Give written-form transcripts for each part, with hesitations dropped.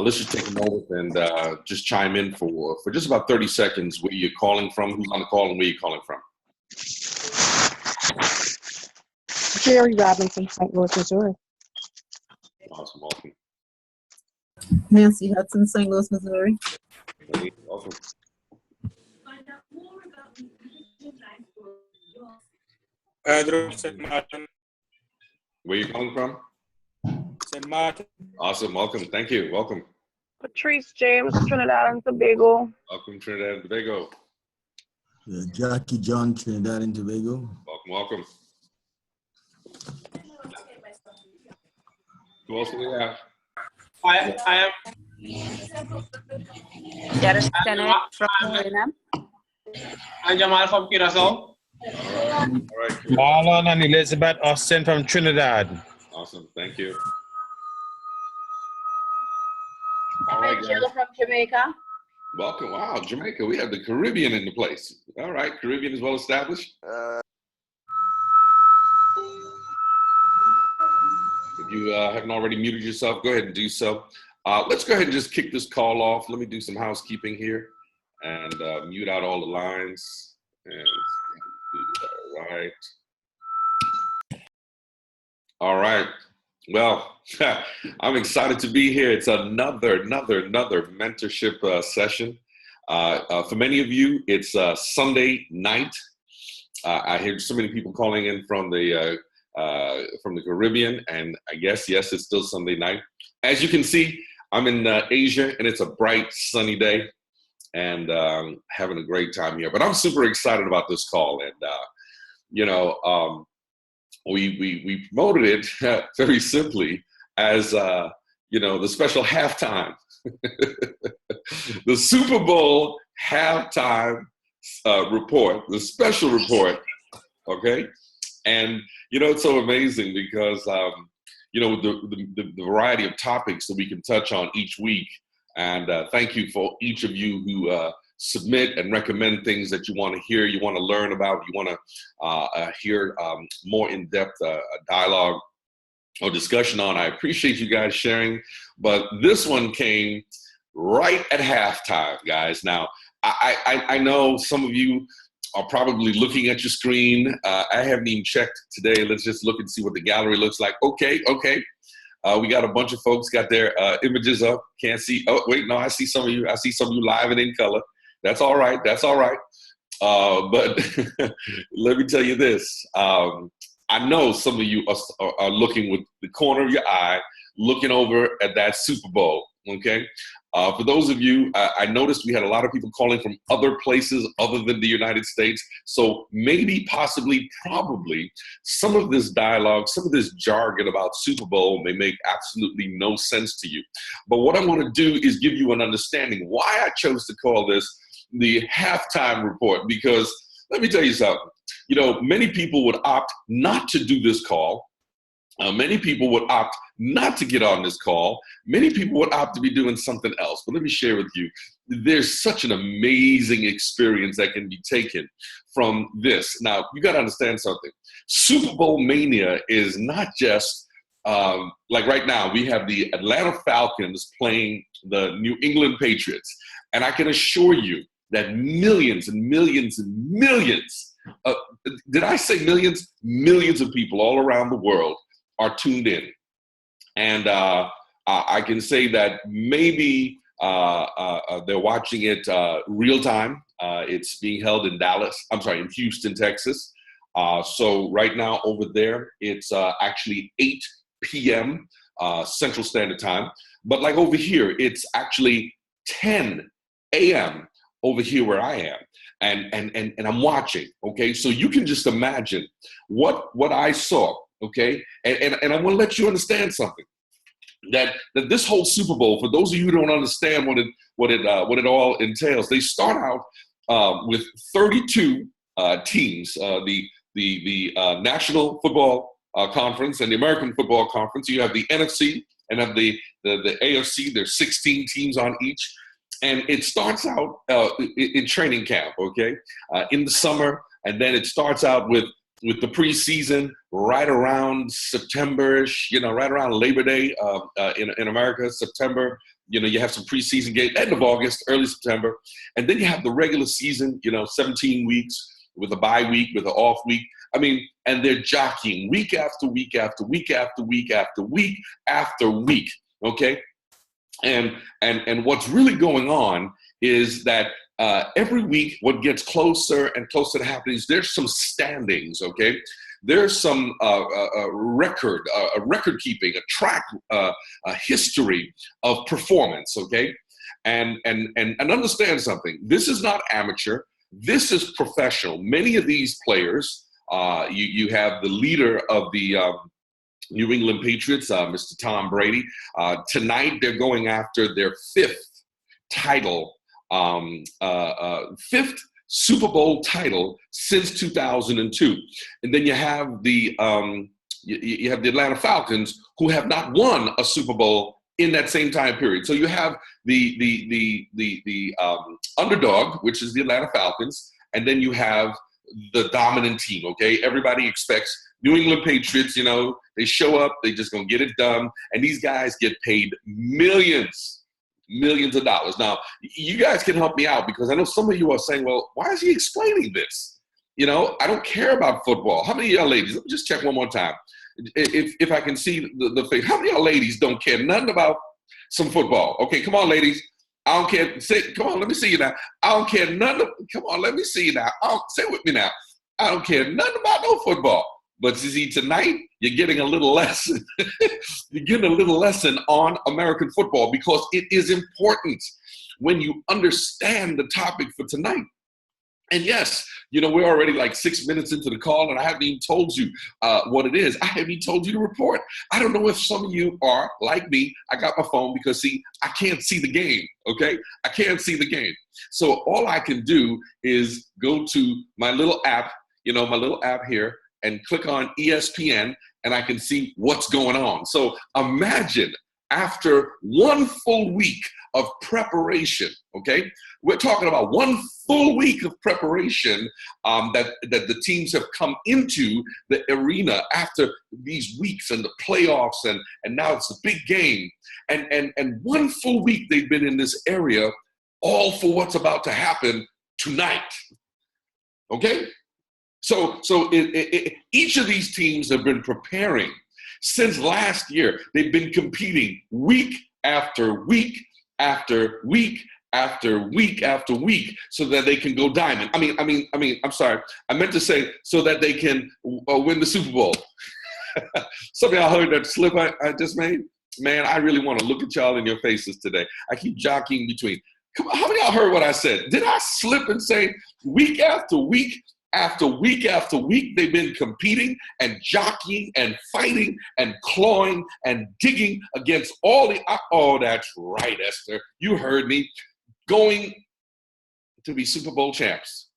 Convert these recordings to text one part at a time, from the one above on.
Let's just take a moment and just chime in for just about 30 seconds where you're calling from, who's on the call, and where you're calling from. Jerry Robinson, St. Louis, Missouri. Awesome, welcome. Nancy Hudson, St. Louis, Missouri. Hey, welcome. Pedro, St. Martin. Where you calling from? St. Martin. Awesome, welcome. Thank you. Welcome. Patrice James, Trinidad and Tobago. Welcome, Trinidad and Tobago. Jackie John, Trinidad and Tobago. Welcome, welcome. Who else do we have? I am. Jared Tenet from Suriname. I'm Jamal from Curacao. All right. Marlon and Elizabeth Austin from Trinidad. Awesome, thank you. All right, guys. Jill from Jamaica. Welcome. Wow, Jamaica. We have the Caribbean in the place. All right, Caribbean is well established. If you haven't already muted yourself, go ahead and do so. Let's go ahead and just kick this call off. Let me do some housekeeping here and mute out all the lines. And all right. All right. Well, I'm excited to be here. It's another mentorship session. For many of you, it's Sunday night. I hear so many people calling in from the Caribbean, and I guess, yes, it's still Sunday night. As you can see, I'm in Asia, and it's a bright, sunny day, and having a great time here. But I'm super excited about this call, and we promoted it very simply as the special halftime, the Super Bowl halftime report, the special report. Okay, and it's so amazing because the variety of topics that we can touch on each week, and thank you for each of you who submit and recommend things that you want to hear, you want to learn about, you want to hear more in-depth dialogue or discussion on. I appreciate you guys sharing, but this one came right at halftime, guys. Now, I know some of you are probably looking at your screen. I haven't even checked today. Let's just look and see what the gallery looks like. Okay. We got a bunch of folks got their images up. Can't see. Oh, wait, no, I see some of you. I see some of you live and in color. That's all right. But let me tell you this. I know some of you are looking with the corner of your eye, looking over at that Super Bowl, okay? For those of you, I noticed we had a lot of people calling from other places other than the United States. So maybe, possibly, probably, some of this dialogue, some of this jargon about Super Bowl may make absolutely no sense to you. But what I want to do is give you an understanding why I chose to call this the halftime report, because let me tell you something. Many people would opt not to do this call. Many people would opt not to get on this call. Many people would opt to be doing something else. But let me share with you, there's such an amazing experience that can be taken from this. Now, you got to understand something. Super Bowl mania is not just like right now, we have the Atlanta Falcons playing the New England Patriots. And I can assure you that millions and millions and millions, did I say millions? Millions of people all around the world are tuned in. And I can say that maybe they're watching it real time. It's being held in in Houston, Texas. So right now over there, it's actually 8 p.m. Central Standard Time. But like over here, it's actually 10 a.m. over here where I am. And I'm watching, okay? So you can just imagine what I saw. Okay, and I want to let you understand something. That this whole Super Bowl, for those of you who don't understand what it all entails, they start out with 32 teams. The National Football Conference and the American Football Conference. You have the NFC and have the AFC. There's 16 teams on each, and it starts out in training camp. Okay, in the summer, and then it starts out with with the preseason right around September-ish, right around Labor Day in America, September. You have some preseason games, end of August, early September. And then you have the regular season, 17 weeks with a bye week, with an off week. And they're jockeying week after week after week after week after week after week, okay? And what's really going on is that every week, what gets closer and closer to happening is there's some standings, okay? There's some record keeping, a track, a history of performance, okay? And understand something. This is not amateur. This is professional. Many of these players, you have the leader of the New England Patriots, Mr. Tom Brady. Tonight, they're going after their fifth title, fifth Super Bowl title since 2002. And then you have the Atlanta Falcons, who have not won a Super Bowl in that same time period. So you have the underdog, which is the Atlanta Falcons, and then you have the dominant team, okay? Everybody expects New England Patriots, they show up, they just gonna get it done, and these guys get paid millions of dollars. Now, you guys can help me out, because I know some of you are saying, well, why is he explaining this? I don't care about football. How many of y'all ladies, let me just check one more time. If I can see the face, how many of y'all ladies don't care nothing about some football? Okay, come on, ladies. I don't care. Come on, let me see you now. I don't care nothing. Come on, let me see you now. Say it with me now. I don't care nothing about no football. But you see, tonight, you're getting a little lesson. You're getting a little lesson on American football, because it is important when you understand the topic for tonight. And yes, we're already like 6 minutes into the call, and I haven't even told you what it is. I haven't even told you the report. I don't know if some of you are like me. I got my phone because, see, I can't see the game, okay? I can't see the game. So all I can do is go to my little app, my little app here, and click on ESPN, and I can see what's going on. So imagine, after one full week of preparation, okay? We're talking about one full week of preparation that the teams have come into the arena after these weeks and the playoffs, and now it's a big game. And one full week they've been in this area, all for what's about to happen tonight, okay? So each of these teams have been preparing since last year. They've been competing week after week after week after week after week, so that they can go diamond. I'm sorry. I meant to say so that they can win the Super Bowl. Some of y'all heard that slip I just made? Man, I really want to look at y'all in your faces today. I keep jockeying between. Come on, how many of y'all heard what I said? Did I slip and say week after week after week after week, they've been competing and jockeying and fighting and clawing and digging against all the, oh, that's right, Esther, you heard me, going to be Super Bowl champs.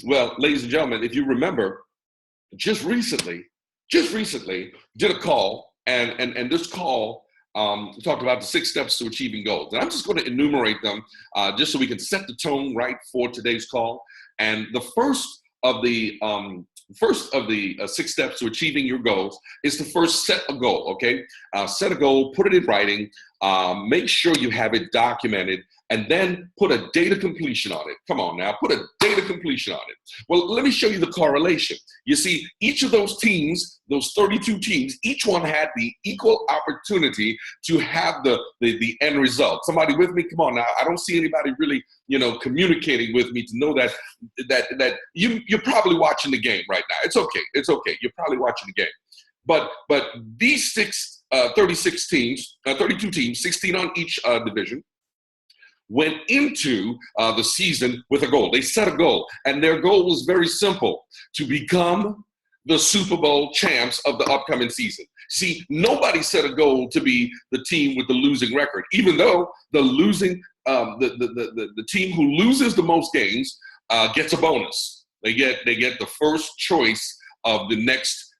Well, ladies and gentlemen, if you remember, just recently did a call, and this call talked about the 6 steps to achieving goals. And I'm just going to enumerate them just so we can set the tone right for today's call. And the first of the 6 steps to achieving your goals is to first set a goal, okay? Set a goal, put it in writing, make sure you have it documented, and then put a date of completion on it. Come on now, put a date of completion on it. Well, let me show you the correlation. You see, each of those teams, those 32 teams, each one had the equal opportunity to have the end result. Somebody with me? Come on now. I don't see anybody really, communicating with me to know that you're probably watching the game right now. It's okay. It's okay. You're probably watching the game. But these 36 teams, 32 teams, 16 on each division, went into the season with a goal. They set a goal, and their goal was very simple: to become the Super Bowl champs of the upcoming season. See, nobody set a goal to be the team with the losing record, even though the losing, the team who loses the most games gets a bonus. They get the first choice of the next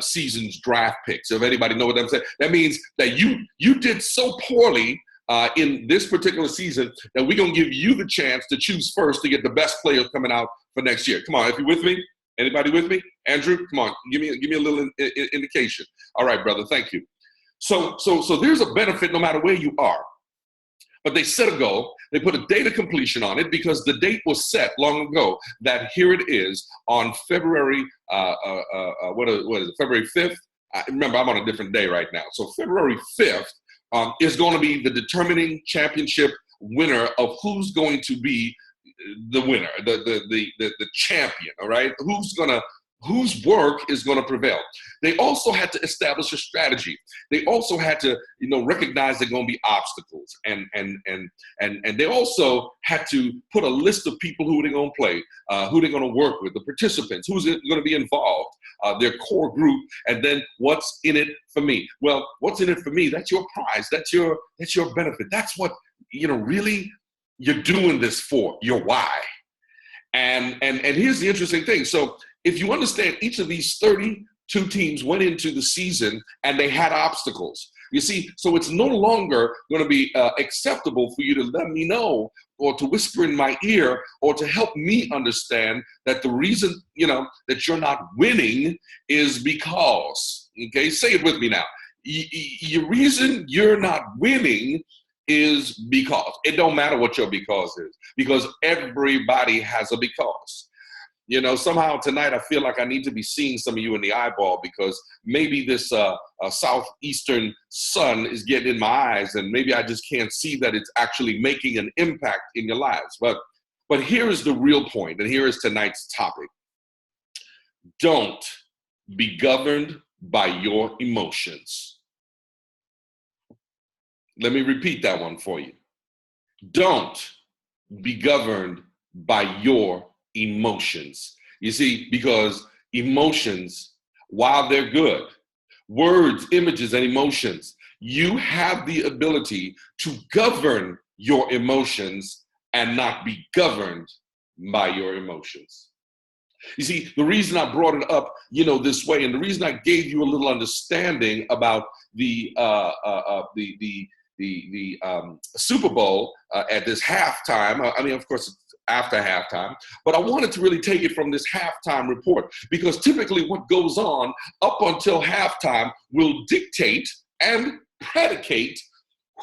season's draft pick. So if anybody know what I'm saying, that means that you did so poorly in this particular season that we're going to give you the chance to choose first to get the best players coming out for next year. Come on, if you're with me, Anybody with me? Andrew, come on, give me a little indication. All right, brother, thank you. So there's a benefit no matter where you are. But they set a goal, they put a date of completion on it because the date was set long ago that here it is on February, what is it, February 5th? Remember, I'm on a different day right now. So February 5th is going to be the determining championship winner of who's going to be the winner, the champion, all right? Whose work is going to prevail. They also had to establish a strategy. They also had to, recognize there are going to be obstacles, and they also had to put a list of people who they're going to play, who they're going to work with, the participants, who's going to be involved, their core group, and then what's in it for me. Well, what's in it for me? That's your prize. That's your benefit. That's what really you're doing this for. Your why. And here's the interesting thing. So if you understand, each of these 32 teams went into the season and they had obstacles. You see, so it's no longer going to be acceptable for you to let me know or to whisper in my ear or to help me understand that the reason, that you're not winning is because, okay, say it with me now. The reason you're not winning is because. It don't matter what your because is, because everybody has a because. Somehow tonight I feel like I need to be seeing some of you in the eyeball because maybe this southeastern sun is getting in my eyes and maybe I just can't see that it's actually making an impact in your lives. But here is the real point, and here is tonight's topic. Don't be governed by your emotions. Let me repeat that one for you. Don't be governed by your emotions. You see, because emotions, while they're good, words, images, and emotions, you have the ability to govern your emotions and not be governed by your emotions. You see, the reason I brought it up, this way, and the reason I gave you a little understanding about the Super Bowl at this halftime. I mean, of course, it's after halftime, but I wanted to really take it from this halftime report because typically what goes on up until halftime will dictate and predicate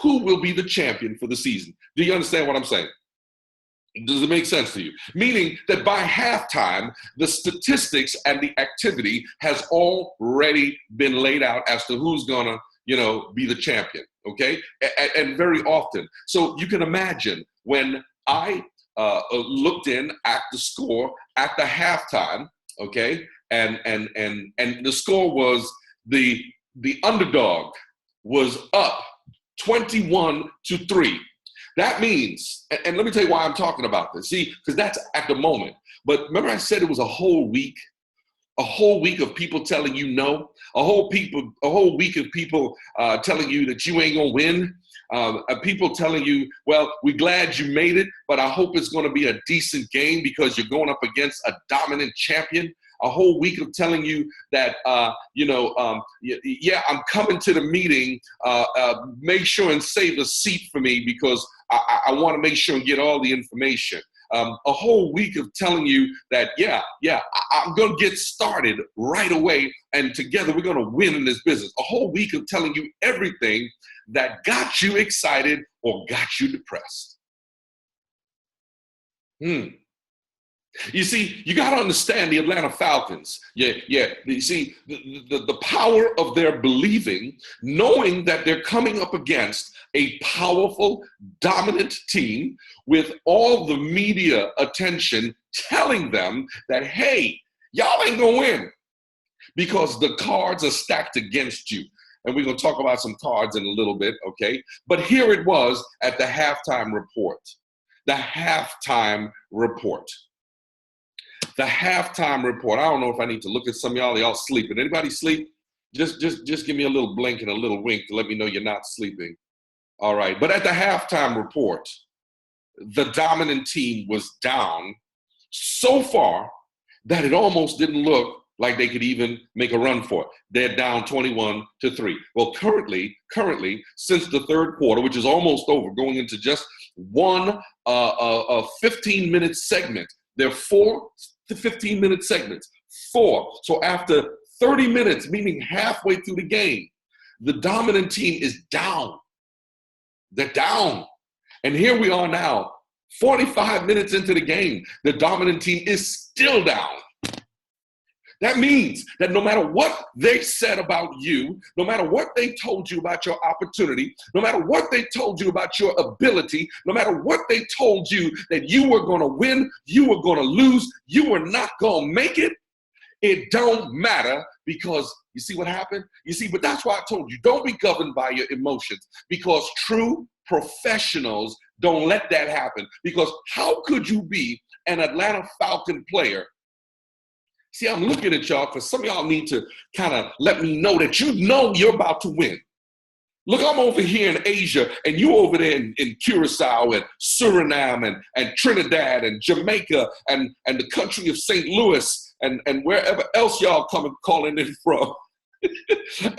who will be the champion for the season. Do you understand what I'm saying? Does it make sense to you? Meaning that by halftime, the statistics and the activity has already been laid out as to who's gonna, be the champion, okay? And very often. So you can imagine when I looked in at the score at the halftime, okay? And the score was the underdog was up 21-3. That means, and let me tell you why I'm talking about this. See, because that's at the moment. But remember I said it was a whole week of people telling you no, a whole week of people telling you that you ain't gonna win, people telling you, well, we're glad you made it, but I hope it's gonna be a decent game because you're going up against a dominant champion. A whole week of telling you that, yeah, I'm coming to the meeting, make sure and save a seat for me because I want to make sure and get all the information. A whole week of telling you that, I'm going to get started right away and together we're going to win in this business. A whole week of telling you everything that got you excited or got you depressed. You see, you got to understand the Atlanta Falcons. You see, the power of their believing, knowing that they're coming up against a powerful, dominant team with all the media attention telling them that, hey, y'all ain't going to win because the cards are stacked against you. And we're going to talk about some cards in a little bit, okay? But here it was at the halftime report. The halftime report. The halftime report. I don't know if I need to look at some of y'all. Y'all sleeping. Anybody sleep? Just give me a little blink and a little wink to let me know you're not sleeping. All right. But at the halftime report, the dominant team was down so far that it almost didn't look like they could even make a run for it. They're down 21-3. Well, currently, since the third quarter, which is almost over, going into just one 15-minute segment, there are 4 15-minute segments. 4. So after 30 minutes, meaning halfway through the game, the dominant team is down. They're down. And here we are now, 45 minutes into the game. The dominant team is still down. That means that no matter what they said about you, no matter what they told you about your opportunity, no matter what they told you about your ability, no matter what they told you that you were going to win, you were going to lose, you were not going to make it, it don't matter, because you see what happened? You see, but that's why I told you, don't be governed by your emotions, because true professionals don't let that happen. Because how could you be an Atlanta Falcon player? See, I'm looking at y'all because some of y'all need to kind of let me know that you know you're about to win. Look, I'm over here in Asia, and you over there in Curacao and Suriname and Trinidad and Jamaica and the country of St. Louis and wherever else y'all calling in from.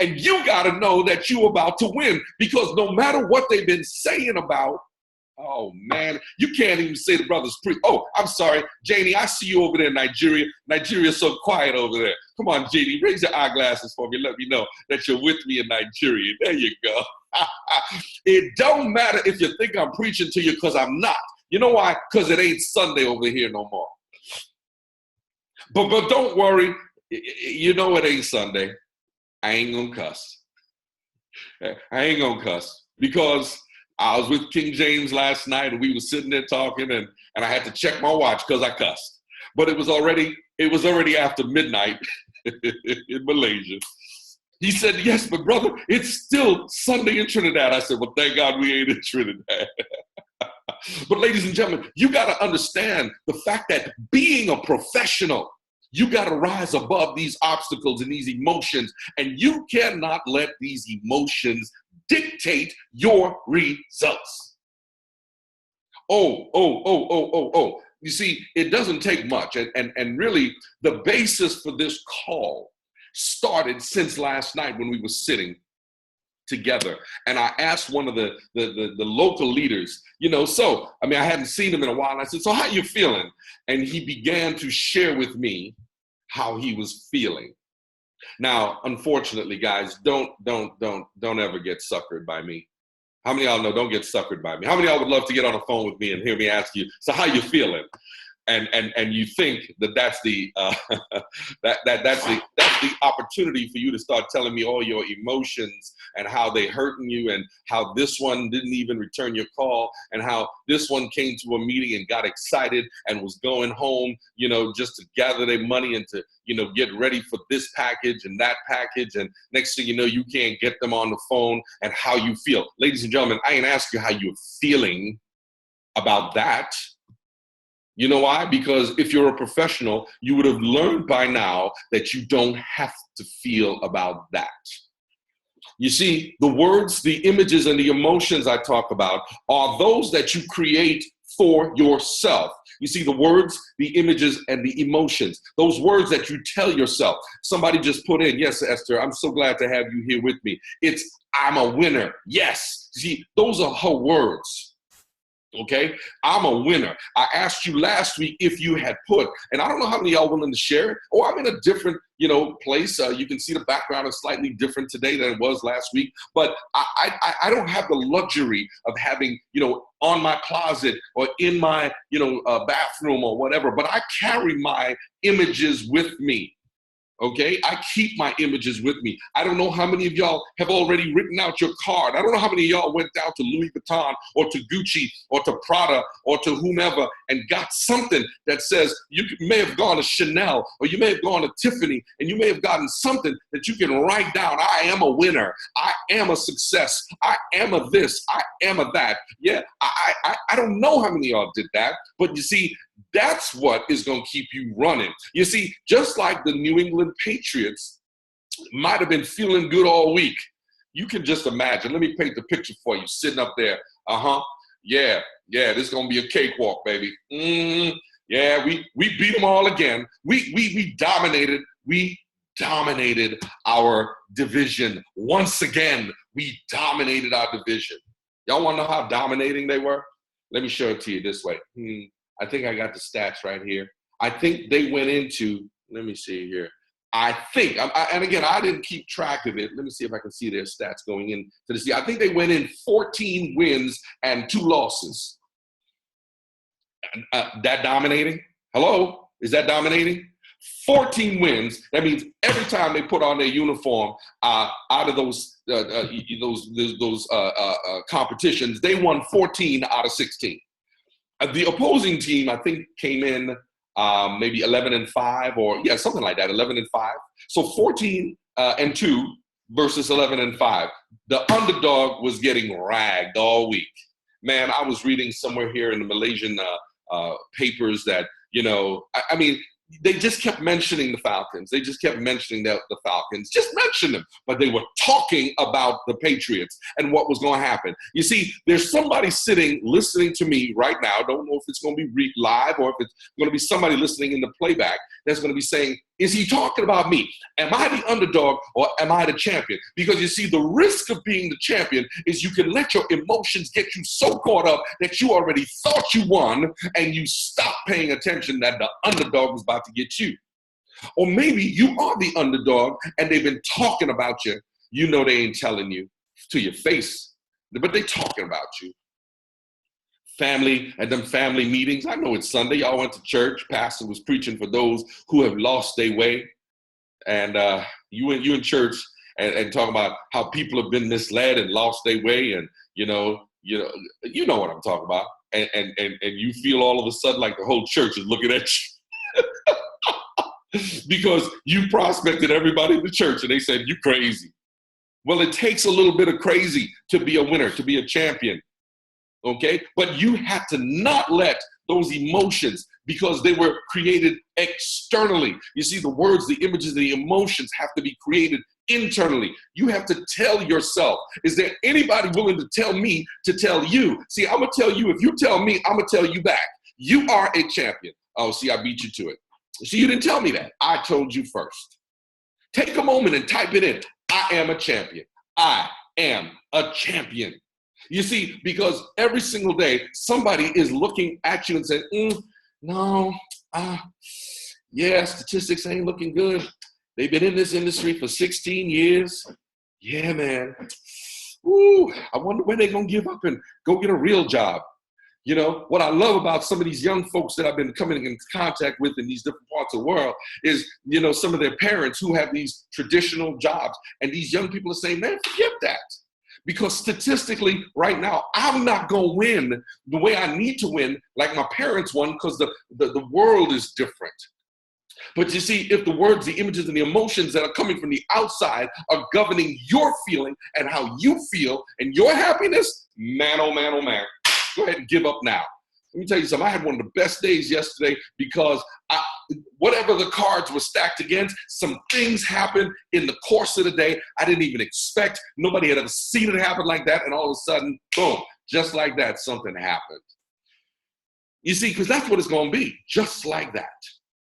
And you got to know that you're about to win, because no matter what they've been saying about, oh, man, you can't even say the brothers preach. Oh, I'm sorry, Janie, I see you over there in Nigeria. Nigeria's so quiet over there. Come on, Janie, raise your eyeglasses for me. Let me know that you're with me in Nigeria. There you go. It don't matter if you think I'm preaching to you, because I'm not. You know why? Because it ain't Sunday over here no more. But don't worry. You know it ain't Sunday. I ain't going to cuss. I ain't going to cuss, because I was with King James last night, and we were sitting there talking, and I had to check my watch because I cussed. But it was already after midnight in Malaysia. He said, yes, but brother, it's still Sunday in Trinidad. I said, well, thank God we ain't in Trinidad. But ladies and gentlemen, you got to understand the fact that being a professional, you got to rise above these obstacles and these emotions, and you cannot let these emotions dictate your results. Oh. You see, it doesn't take much. And really, the basis for this call started since last night when we were sitting together. And I asked one of the local leaders, I hadn't seen him in a while. And I said, so how you feeling? And he began to share with me how he was feeling. Now, unfortunately, guys, don't ever get suckered by me. How many of y'all know don't get suckered by me? How many of y'all would love to get on the phone with me and hear me ask you, so how you feeling? And you think that's the that's the opportunity for you to start telling me all your emotions and how they hurting you, and how this one didn't even return your call, and how this one came to a meeting and got excited and was going home, just to gather their money and to, get ready for this package and that package. And next thing you know, you can't get them on the phone, and how you feel. Ladies and gentlemen, I ain't ask you how you're feeling about that. You know why? Because if you're a professional, you would have learned by now that you don't have to feel about that. You see, the words, the images, and the emotions I talk about are those that you create for yourself. You see, the words, the images, and the emotions, those words that you tell yourself. Somebody just put in, yes, Esther, I'm so glad to have you here with me. It's, I'm a winner. Yes. See, those are her words. Okay, I'm a winner. I asked you last week if you had put, and I don't know how many of y'all willing to share it. Oh, I'm in a different, place. You can see the background is slightly different today than it was last week. But I don't have the luxury of having, on my closet or in my, bathroom or whatever. But I carry my images with me. Okay, I keep my images with me. I don't know how many of y'all have already written out your card. I don't know how many of y'all went down to Louis Vuitton or to Gucci or to Prada or to whomever and got something that says, you may have gone to Chanel or you may have gone to Tiffany, and you may have gotten something that you can write down. I am a winner. I am a success. I am a this. I am a that. Yeah, I don't know how many of y'all did that, but you see, that's what is going to keep you running. You see, just like the New England Patriots might have been feeling good all week. You can just imagine. Let me paint the picture for you, sitting up there. Yeah, this is going to be a cakewalk, baby. Yeah, we beat them all again. We dominated. We dominated our division. Once again, we dominated our division. Y'all want to know how dominating they were? Let me show it to you this way. I think I got the stats right here. I think they went into Let me see here. I think, and again, I didn't keep track of it. Let me see if I can see their stats going into the season. I think they went in 14 wins and 2 losses. That dominating? Hello? Is that dominating? 14 wins. That means every time they put on their uniform, out of those competitions, they won 14 out of 16. The opposing team, I think, came in maybe 11-5, or something like that, 11-5. So 14-2 versus 11-5. The underdog was getting ragged all week. Man, I was reading somewhere here in the Malaysian papers that, I mean, they just kept mentioning the Falcons. They just kept mentioning the Falcons. Just mention them. But they were talking about the Patriots and what was going to happen. You see, there's somebody sitting, listening to me right now. I don't know if it's going to be live or if it's going to be somebody listening in the playback that's going to be saying, is he talking about me? Am I the underdog or am I the champion? Because you see, the risk of being the champion is you can let your emotions get you so caught up that you already thought you won and you stop paying attention that the underdog was about to get you. Or maybe you are the underdog and they've been talking about you. You know they ain't telling you to your face, but they talking about you. Family, at them family meetings. I know it's Sunday. Y'all went to church. Pastor was preaching for those who have lost their way. And you in church and talking about how people have been misled and lost their way. And, you know what I'm talking about. And you feel all of a sudden like the whole church is looking at you. Because you prospected everybody in the church and they said, you crazy. Well, it takes a little bit of crazy to be a winner, to be a champion. Okay? But you have to not let those emotions, because they were created externally. You see, the words, the images, the emotions have to be created internally. You have to tell yourself, is there anybody willing to tell me to tell you? See, I'm going to tell you, if you tell me, I'm going to tell you back. You are a champion. Oh, see, I beat you to it. See, you didn't tell me that. I told you first. Take a moment and type it in. I am a champion. I am a champion. You see, because every single day, somebody is looking at you and saying, statistics ain't looking good. They've been in this industry for 16 years. Yeah, man. Ooh, I wonder when they're going to give up and go get a real job. You know, what I love about some of these young folks that I've been coming in contact with in these different parts of the world is, some of their parents who have these traditional jobs. And these young people are saying, man, forget that. Because statistically, right now, I'm not going to win the way I need to win like my parents won, because the world is different. But you see, if the words, the images, and the emotions that are coming from the outside are governing your feeling and how you feel and your happiness, man, oh man, oh man, go ahead and give up now. Let me tell you something. I had one of the best days yesterday because whatever the cards were stacked against, some things happened in the course of the day I didn't even expect. Nobody had ever seen it happen like that. And all of a sudden, boom, just like that, something happened. You see, because that's what it's going to be, just like that.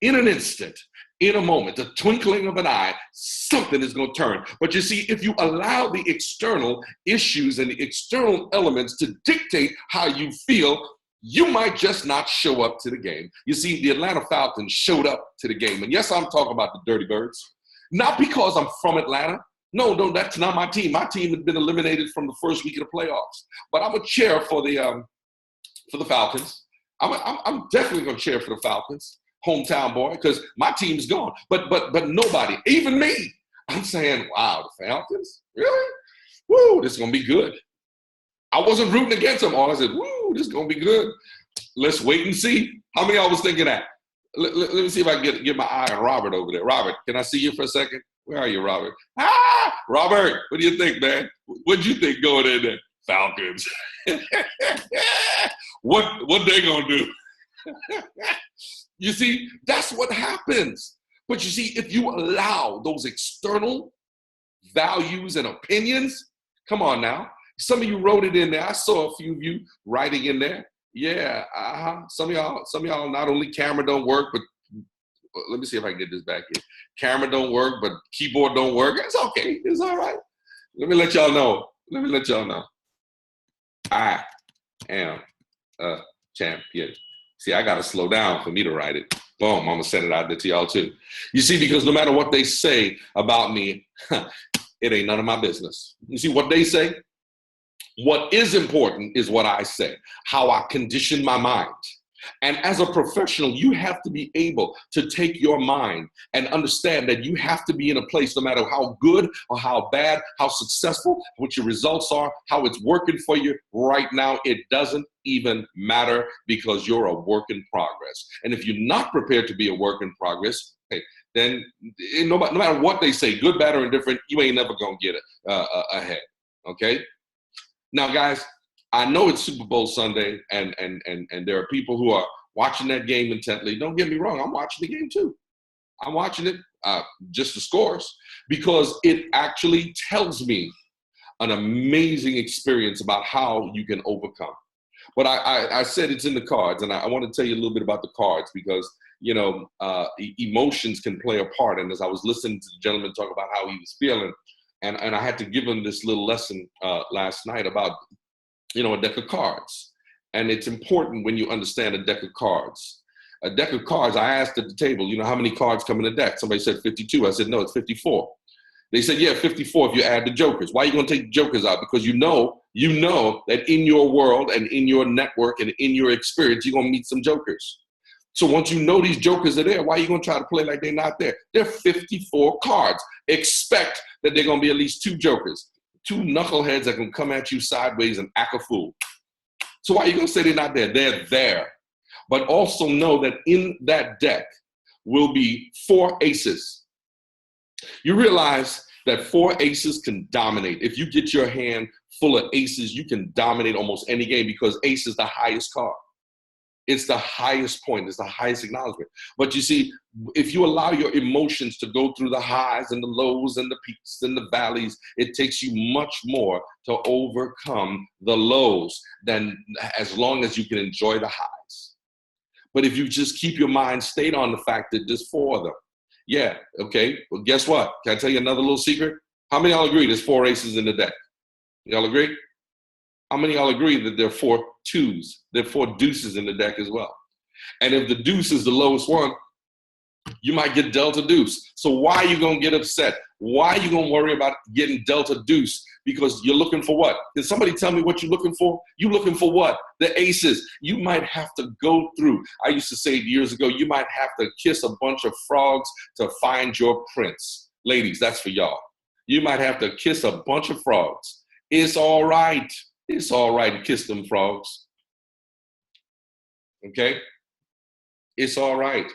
In an instant, in a moment, the twinkling of an eye, something is going to turn. But you see, if you allow the external issues and the external elements to dictate how you feel, you might just not show up to the game. You see, the Atlanta Falcons showed up to the game. And yes, I'm talking about the Dirty Birds. Not because I'm from Atlanta. No, that's not my team. My team has been eliminated from the first week of the playoffs. But I'm a cheer for the Falcons. I'm definitely going to cheer for the Falcons. Hometown boy, because my team's gone. But nobody, even me, I'm saying, wow, the Falcons? Really? Woo, this is going to be good. I wasn't rooting against them. All I said, woo, this is going to be good. Let's wait and see. How many of y'all was thinking that? Let me see if I can get my eye on Robert over there. Robert, can I see you for a second? Where are you, Robert? Robert, what do you think, man? What'd you think going in there? Falcons. What they going to do? You see, that's what happens. But you see, if you allow those external values and opinions, come on now. Some of you wrote it in there. I saw a few of you writing in there. Yeah, Some of y'all, not only camera don't work, but let me see if I can get this back here. Camera don't work, but keyboard don't work. It's okay. It's all right. Let me let y'all know. I am a champion. See, I got to slow down for me to write it. Boom, I'm gonna send it out there to y'all too. You see, because no matter what they say about me, it ain't none of my business. You see what they say? What is important is what I say, how I condition my mind. And as a professional, you have to be able to take your mind and understand that you have to be in a place, no matter how good or how bad, how successful, what your results are, how it's working for you right now. It doesn't even matter because you're a work in progress. And if you're not prepared to be a work in progress, hey, then no matter what they say, good, bad, or indifferent, you ain't never going to get ahead. Okay? Now, guys, I know it's Super Bowl Sunday, and there are people who are watching that game intently. Don't get me wrong, I'm watching the game too. I'm watching it, just the scores, because it actually tells me an amazing experience about how you can overcome. But I said it's in the cards, and I want to tell you a little bit about the cards because, you know, emotions can play a part. And as I was listening to the gentleman talk about how he was feeling, and I had to give him this little lesson last night about, you know, a deck of cards. And it's important when you understand a deck of cards. A deck of cards, I asked at the table, you know, how many cards come in a deck? Somebody said 52. I said, no, it's 54. They said, yeah, 54 if you add the jokers. Why are you going to take the jokers out? Because you know that in your world and in your network and in your experience, you're going to meet some jokers. So once you know these jokers are there, why are you going to try to play like they're not there? They're 54 cards. Expect that they're going to be at least 2 jokers. 2 knuckleheads that can come at you sideways and act a fool. So why are you going to say they're not there? They're there. But also know that in that deck will be 4 aces. You realize that 4 aces can dominate. If you get your hand full of aces, you can dominate almost any game because ace is the highest card. It's the highest point. It's the highest acknowledgement. But you see, if you allow your emotions to go through the highs and the lows and the peaks and the valleys, it takes you much more to overcome the lows than as long as you can enjoy the highs. But if you just keep your mind stayed on the fact that there's 4 of them, yeah, okay, well, guess what? Can I tell you another little secret? How many of y'all agree there's 4 aces in the deck? Y'all agree? How many of y'all agree that there are 4 twos? There are 4 deuces in the deck as well. And if the deuce is the lowest one, you might get dealt a deuce. So why are you going to get upset? Why are you going to worry about getting dealt a deuce? Because you're looking for what? Can somebody tell me what you're looking for? You're looking for what? The aces. You might have to go through. I used to say years ago, you might have to kiss a bunch of frogs to find your prince. Ladies, that's for y'all. You might have to kiss a bunch of frogs. It's all right. It's all right to kiss them frogs. Okay? It's all right.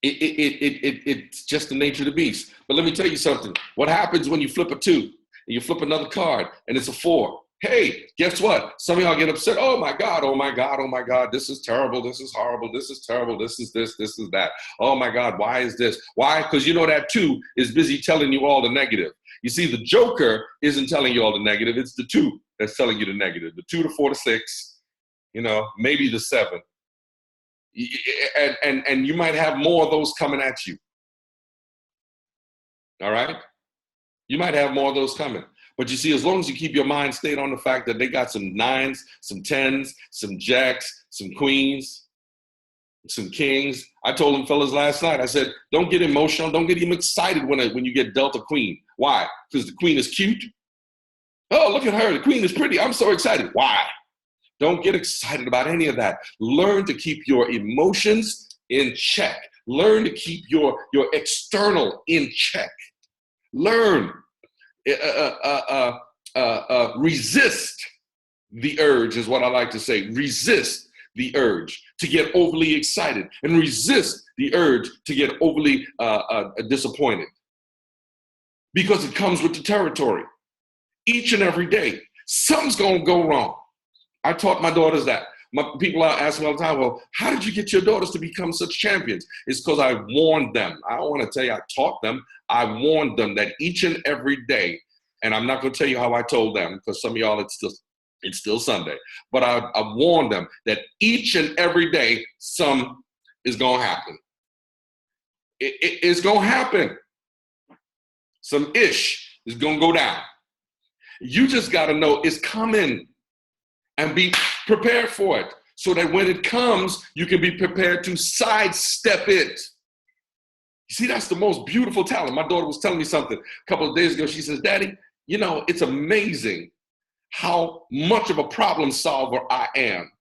It's just the nature of the beast. But let me tell you something. What happens when you flip a 2 and you flip another card and it's a 4? Hey, guess what? Some of y'all get upset. Oh my God, oh my God, oh my God. This is terrible. This is horrible. This is terrible. This is this is that. Oh my God, why is this? Why? Because you know that 2 is busy telling you all the negative. You see, the joker isn't telling you all the negative. It's the 2 that's telling you the negative. The 2 to 4 to 6, you know, maybe the 7. And you might have more of those coming at you. All right? You might have more of those coming. But you see, as long as you keep your mind stayed on the fact that they got some 9s, some 10s, some jacks, some queens, some kings. I told them fellas last night, I said, don't get emotional. Don't get even excited when you get dealt a queen. Why? Because the queen is cute. Oh, look at her. The queen is pretty. I'm so excited. Why? Don't get excited about any of that. Learn to keep your emotions in check. Learn to keep your external in check. Learn. Resist the urge is what I like to say. Resist the urge to get overly excited and resist the urge to get overly disappointed because it comes with the territory. Each and every day, something's going to go wrong. I taught my daughters that. People ask me all the time, well, how did you get your daughters to become such champions? It's because I warned them. I don't want to tell you I taught them. I warned them that each and every day, and I'm not going to tell you how I told them because some of y'all, it's still Sunday. But I warned them that each and every day, some is going to happen. It's going to happen. Some ish is going to go down. You just got to know it's coming and be prepared for it. so that when it comes, you can be prepared to sidestep it. You see, that's the most beautiful talent. My daughter was telling me something a couple of days ago. She says, Daddy, you know, it's amazing how much of a problem solver I am.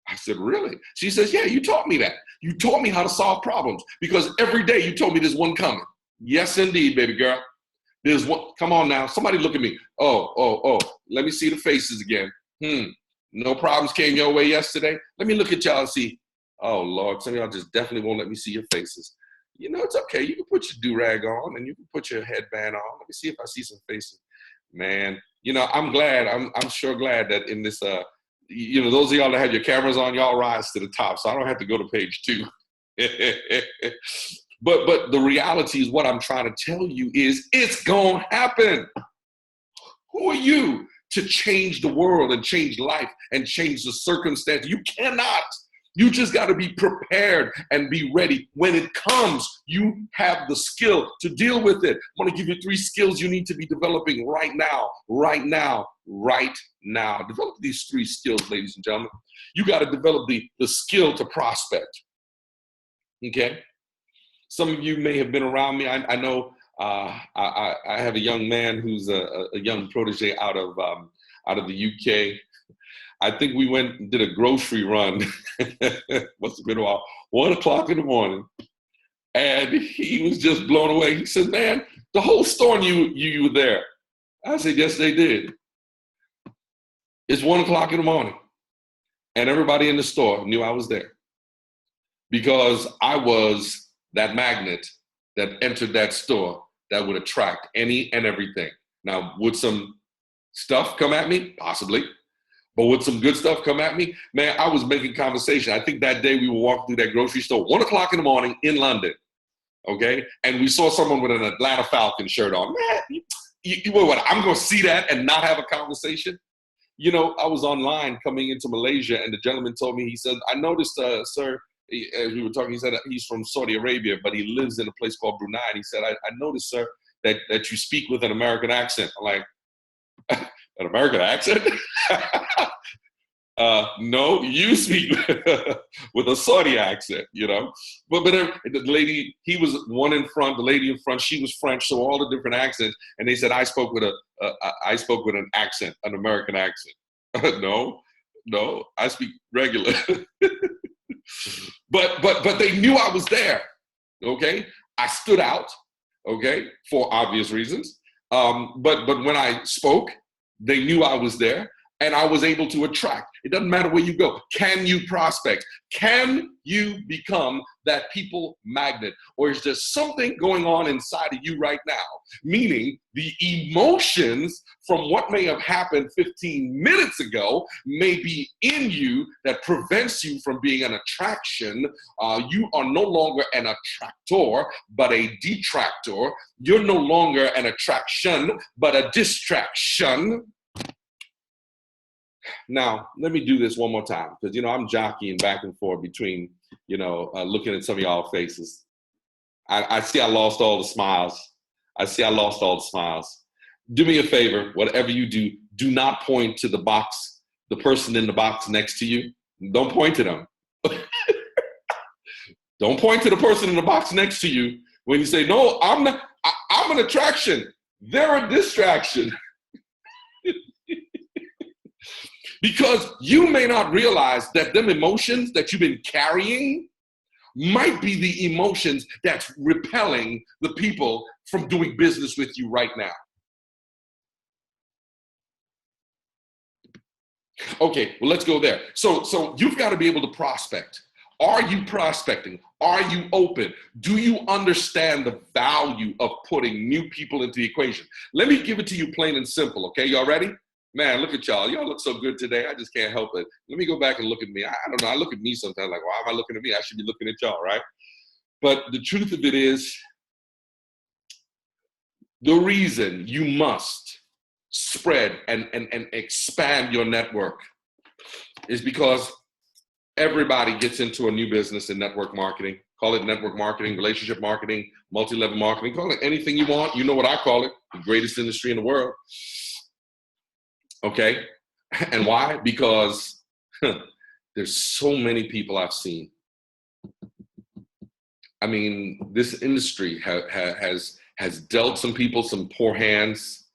I said, really? She says, yeah, you taught me that. You taught me how to solve problems because every day you told me there's one coming. Yes, indeed, baby girl. There's one. Come on now. Somebody look at me. Oh. Let me see the faces again. No problems came your way yesterday. Let me look at y'all and see. Oh, Lord, some of y'all just definitely won't let me see your faces. You know, it's okay. You can put your do-rag on and you can put your headband on. Let me see if I see some faces. Man, you know, I'm glad. I'm sure glad that in this, you know, those of y'all that have your cameras on, y'all rise to the top. So I don't have to go to page 2. But the reality is what I'm trying to tell you is it's going to happen. Who are you to change the world and change life and change the circumstance? You cannot. You just got to be prepared and be ready. When it comes, you have the skill to deal with it. I want to give you 3 skills you need to be developing right now. Develop these 3 skills, ladies and gentlemen. You got to develop the skill to prospect. Okay? Some of you may have been around me. I know I have a young man who's a young protege out of the UK. I think we went and did a grocery run. Must have been about 1 o'clock in the morning. And he was just blown away. He said, man, the whole store knew you were there. I said, yes, they did. It's 1 o'clock in the morning. And everybody in the store knew I was there. Because I was that magnet that entered that store that would attract any and everything. Now, would some stuff come at me? Possibly. But would some good stuff come at me? Man, I was making conversation. I think that day we were walking through that grocery store, 1 o'clock in the morning in London, okay? And we saw someone with an Atlanta Falcons shirt on. Man, what, I'm going to see that and not have a conversation? You know, I was online coming into Malaysia, and the gentleman told me, he said, I noticed, sir, as we were talking, he said he's from Saudi Arabia, but he lives in a place called Brunei. And he said, I noticed, sir, that you speak with an American accent. I'm like, an American accent? No, you speak with a Saudi accent, you know. But the lady, he was one in front, the lady in front, she was French, so all the different accents. And they said, I spoke with an accent, an American accent. No, I speak regular. But they knew I was there, okay? I stood out, okay, for obvious reasons. But when I spoke, they knew I was there, and I was able to attract. It doesn't matter where you go. Can you prospect? Can you become that people magnet? Or is there something going on inside of you right now? Meaning the emotions from what may have happened 15 minutes ago may be in you that prevents you from being an attraction. You are no longer an attractor, but a detractor. You're no longer an attraction, but a distraction. Now, let me do this one more time, because, you know, I'm jockeying back and forth between, you know, looking at some of y'all faces. I see I lost all the smiles. Do me a favor, whatever you do, do not point to the box, the person in the box next to you. Don't point to them. Don't point to the person in the box next to you when you say, no, I'm not, I'm an attraction. They're a distraction. Because you may not realize that them emotions that you've been carrying might be the emotions that's repelling the people from doing business with you right now. Okay, well, let's go there. So you've got to be able to prospect. Are you prospecting? Are you open? Do you understand the value of putting new people into the equation? Let me give it to you plain and simple, okay? Y'all ready? Man, look at y'all. Y'all look so good today. I just can't help it. Let me go back and look at me. I don't know. I look at me sometimes like, why am I looking at me? I should be looking at y'all, right? But the truth of it is, the reason you must spread and expand your network is because everybody gets into a new business in network marketing. Call it network marketing, relationship marketing, multi-level marketing. Call it anything you want. You know what I call it, the greatest industry in the world. Okay, and why? Because there's so many people I've seen. I mean, this industry has dealt some people some poor hands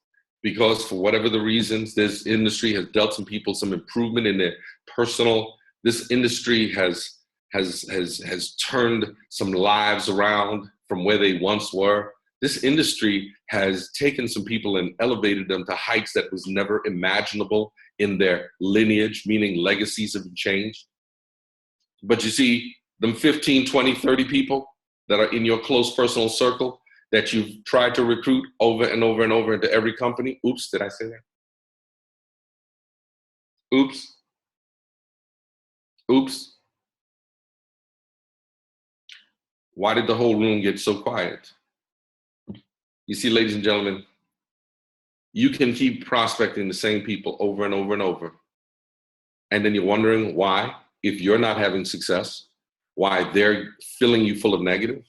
because for whatever the reasons, this industry has dealt some people some improvement in their personal. This industry has turned some lives around from where they once were. This industry has taken some people and elevated them to heights that was never imaginable in their lineage, meaning legacies have changed. But you see, them 15, 20, 30 people that are in your close personal circle that you've tried to recruit over and over and over into every company. Oops, did I say that? Oops. Oops. Why did the whole room get so quiet? You see, ladies and gentlemen, you can keep prospecting the same people over and over and over. And then you're wondering why, if you're not having success, why they're filling you full of negative.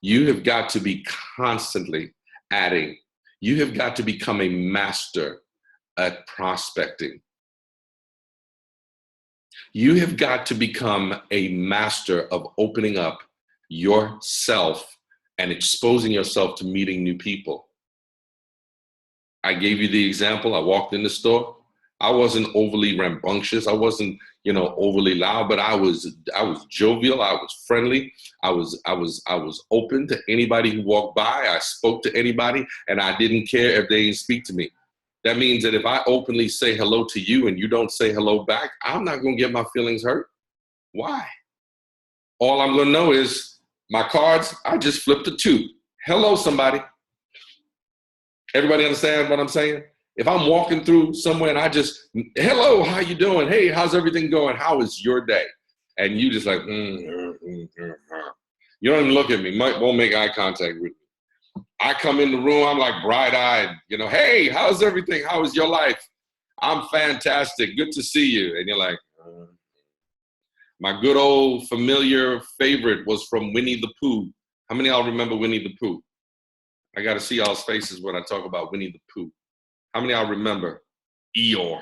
You have got to be constantly adding. You have got to become a master at prospecting. You have got to become a master of opening up yourself and exposing yourself to meeting new people. I gave you the example. I walked in the store. I wasn't overly rambunctious. I wasn't, overly loud, but I was jovial. I was friendly. I was open to anybody who walked by. I spoke to anybody, and I didn't care if they didn't speak to me. That means that if I openly say hello to you and you don't say hello back, I'm not going to get my feelings hurt. Why? All I'm going to know is my cards, I just flipped a 2. Hello, somebody. Everybody understand what I'm saying? If I'm walking through somewhere and I just, hello, how you doing? Hey, how's everything going? How is your day? And you just like, you don't even look at me, won't make eye contact with me. I come in the room, I'm like bright-eyed, hey, how's everything? How is your life? I'm fantastic, good to see you. And you're like, My good old familiar favorite was from Winnie the Pooh. How many of y'all remember Winnie the Pooh? I got to see y'all's faces when I talk about Winnie the Pooh. How many of y'all remember Eeyore?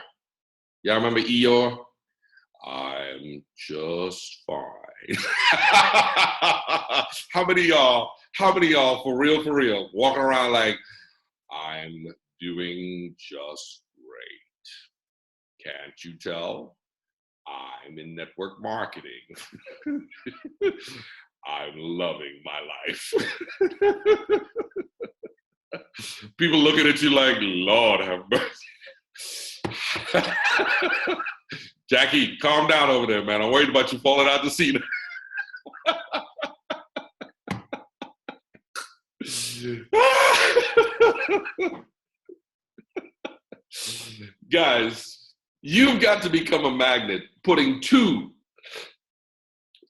Y'all remember Eeyore? I'm just fine. How many of y'all, for real, walking around like, I'm doing just great. Can't you tell? I'm in network marketing. I'm loving my life. People looking at you like, Lord have mercy. Jackie, calm down over there, man. I'm worried about you falling out the seat. Guys, you've got to become a magnet, putting 2,